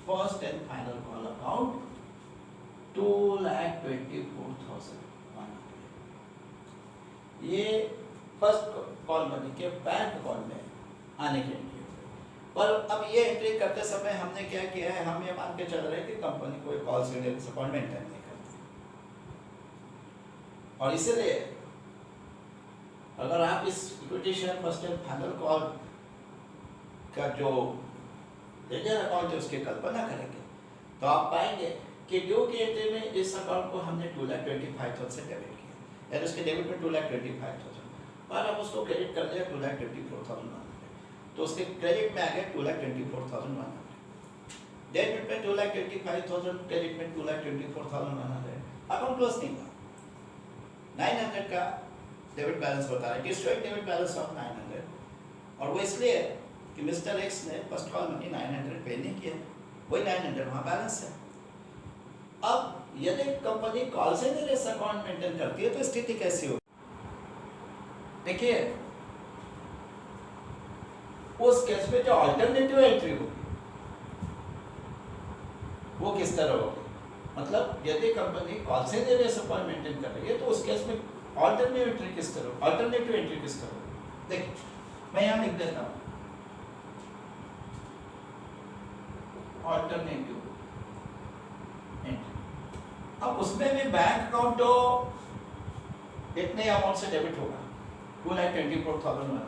first and final call account 2,24,100। ये फर्स्ट कॉल मनी के बैंक अकाउंट में आने के लिए। पर अब ये एंट्री करते समय हमने क्या किया है, हम ये मान के चल रहे हैं कि कंपनी कोई कॉल सेविंग्स अकाउंट मेंटेन नहीं करती, और इसलिए अगर आप इस equity share first and final call का जो लेजर अकाउंट है उसकी कल्पना करेंगे तो आप पाएंगे कि ड्यू की एंट्री में इस अकाउंट को हमने 2,25,000 से डेबिट किया, यानी उसके डेबिट में 2,25,000, और अब उसको क्रेडिट कर दिया 2,24,100, तो उसके क्रेडिट में आ गया 2,24,100, डेबिट में 2,25,000, क्रेडिट में 2,24,100। अकाउंट क्लोज नहीं हुआ, 900 का डेबिट बैलेंस बता रहा है कि स्ट्रेट डेबिट बैलेंस ऑफ 900, और वो इसलिए कि मिस्टर एक्स ने फर्स्ट कॉल मनी 900 पे नहीं किया, वही 900 वहाँ बैलेंस है। अब यदि कंपनी कॉल से नहीं रेस अकाउंट मेंटेन करती है तो स्थिति कैसी होगी? देखिए उस केस में जो अल्टरनेटिव एंट्री होगी वो किस तरह होगी, मतलब यदि कंपनी कॉल से नहीं रेस अकाउंट मेंटेन कर रही है तो उस केस में अल्टरनेटिव एंट्री किस तरह होगी? देखिए मैं यहाँ लिख देता हूँ अल्टरनेटिव एंट्री। अब उसमें भी बैंक अकाउंट तो इतने अमाउंट से डेबिट होगा 2,24,100,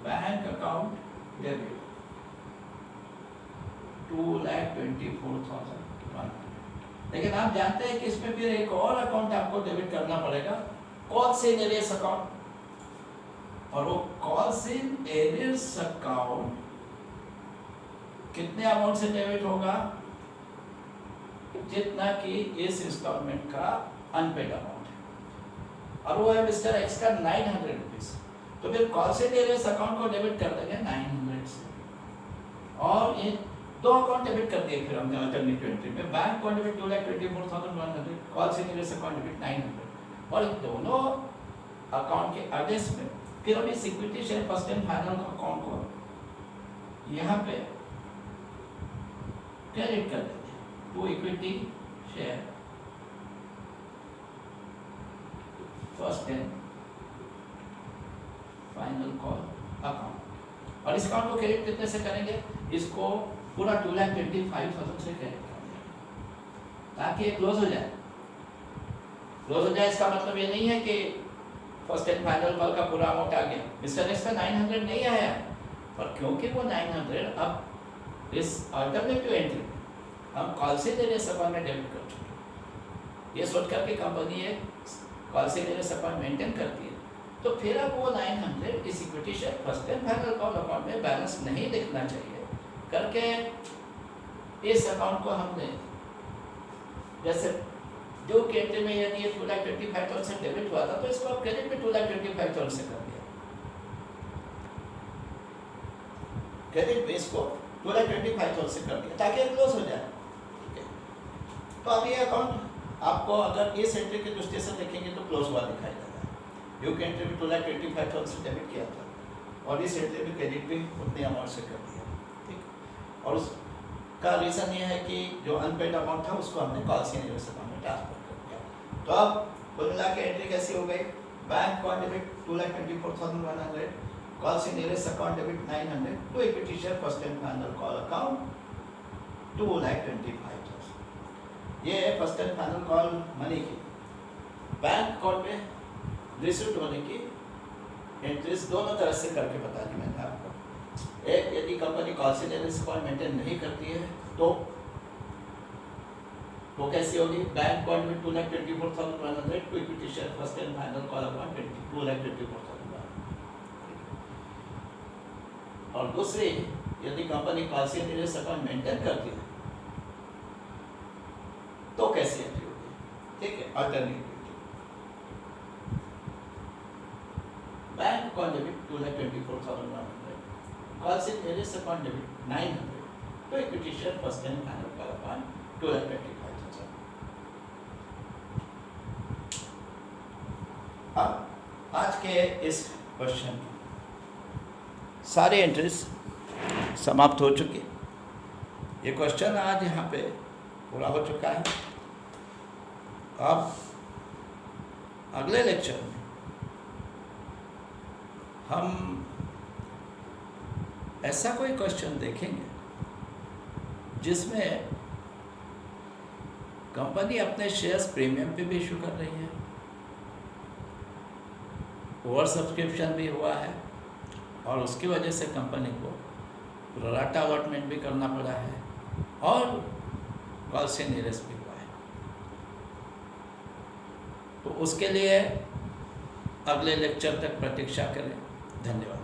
बैंक अकाउंट डेबिट 2,24,100। लेकिन आप जानते हैं कि इसमें फिर एक और अकाउंट आपको डेबिट करना पड़ेगा, कॉल्स इन एरियर्स अकाउंट, और वो कॉल्स इन एरियर्स अकाउंट कितने अमाउंट से डेबिट होगा? जितना कि इस इंस्टॉलमेंट का अनपेड अमाउंट है, और वो है मिस्टर एक्स का 900 रुपीज। तो फिर कॉल से एरियर्स अकाउंट को डेबिट कर देंगे 900 से, और ये दो अकाउंट डेबिट कर दिए फिर हमने अल्टरनेटिव एंट्री में, बैंक अकाउंट डेबिट 2,24,100, कॉल से एरियर्स अकाउंट डेबिट 900, और इन दोनों अकाउंट के अगेंस्ट में फिर हम इस equity share first and final account को यहाँ पे क्रेडिट कर देते हैं to equity share first and final call account, और इस अकाउंट को क्रेडिट कितने से करेंगे? इसको पूरा 2,25,000 से क्रेडिट कर देंगे ताकि ये क्लोज हो जाए। क्लोज हो जाए इसका मतलब ये नहीं है कि फर्स्ट एंड फाइनल कॉल का पूरा अमाउंट आ गया, मिस्टर एक्स का 900 नहीं आया, पर क्योंकि वो 900 अब इस अल्टरनेटिव एंट्री हम कॉल से देने अकाउंट में डेबिट कर चुके, ये सोच कर के कंपनी एक कॉल से देने अकाउंट मेंटेन करती है, तो फिर अब वो 900 इस equity share first and final call account में बैलेंस नहीं दिखना चाहिए, करके इस अकाउंट को हमने जैसे ड्यू की एंट्री में यदि ये 2,25,000 से डेबिट हुआ था तो इसको आप क्रेडिट में 2,25,000 से कर दिया, क्रेडिट में इसको 2,25,000 से कर दिया ताकि क्लोज हो जाए। ठीक है, तो अब ये अकाउंट आपको अगर इस एंट्री की दृष्टि से देखेंगे तो क्लोज हुआ दिखाई देगा। ड्यू की एंट्री में 2,25,000 से डेबिट किया था और इस एंट्री में क्रेडिट भी उतने अमाउंट से कर दिया। ठीक, और उसका रीज़न ये है कि जो अनपेड अमाउंट था उसको हमने कॉल सीनियर्स अकाउंट में ट्रांसफर कर दिया। तो अब कुल मिला के एंट्री कैसी हो गई, bank account debit 2,24,100, call in arrears account debit 900 to equity share first and final call account 2,25,000। ये है first and final call money की बैंक अकाउंट में रिसीव होने की एंट्रीज दोनों तरह से करके बता दी मैंने आपको। एक, यदि company call in arrears account maintain नहीं करती है तो कैसी होगी, बैंक अकाउंट में 2,24,100 to equity share first and final call account 2,24,000। और दूसरी, यदि company call in arrears account maintain करती है तो कैसी एंट्री होगी। ठीक है, alternative bank account debit 2,24,100, call in arrears account debit 900 to equity share first and final call account 2,25,000। अब आज के इस क्वेश्चन की सारी एंट्रीज समाप्त हो चुकी। ये क्वेश्चन आज यहाँ पे पूरा हो चुका है। अब अगले लेक्चर में हम ऐसा कोई क्वेश्चन देखेंगे जिसमें कंपनी अपने शेयर्स प्रीमियम पे भी इशू कर रही है, ओवर सब्सक्रिप्शन भी हुआ है और उसकी वजह से कंपनी को प्रोराटा अलॉटमेंट भी करना पड़ा है और कॉल सीनियर्स भी हुआ है। तो उसके लिए अगले लेक्चर तक प्रतीक्षा करें। धन्यवाद।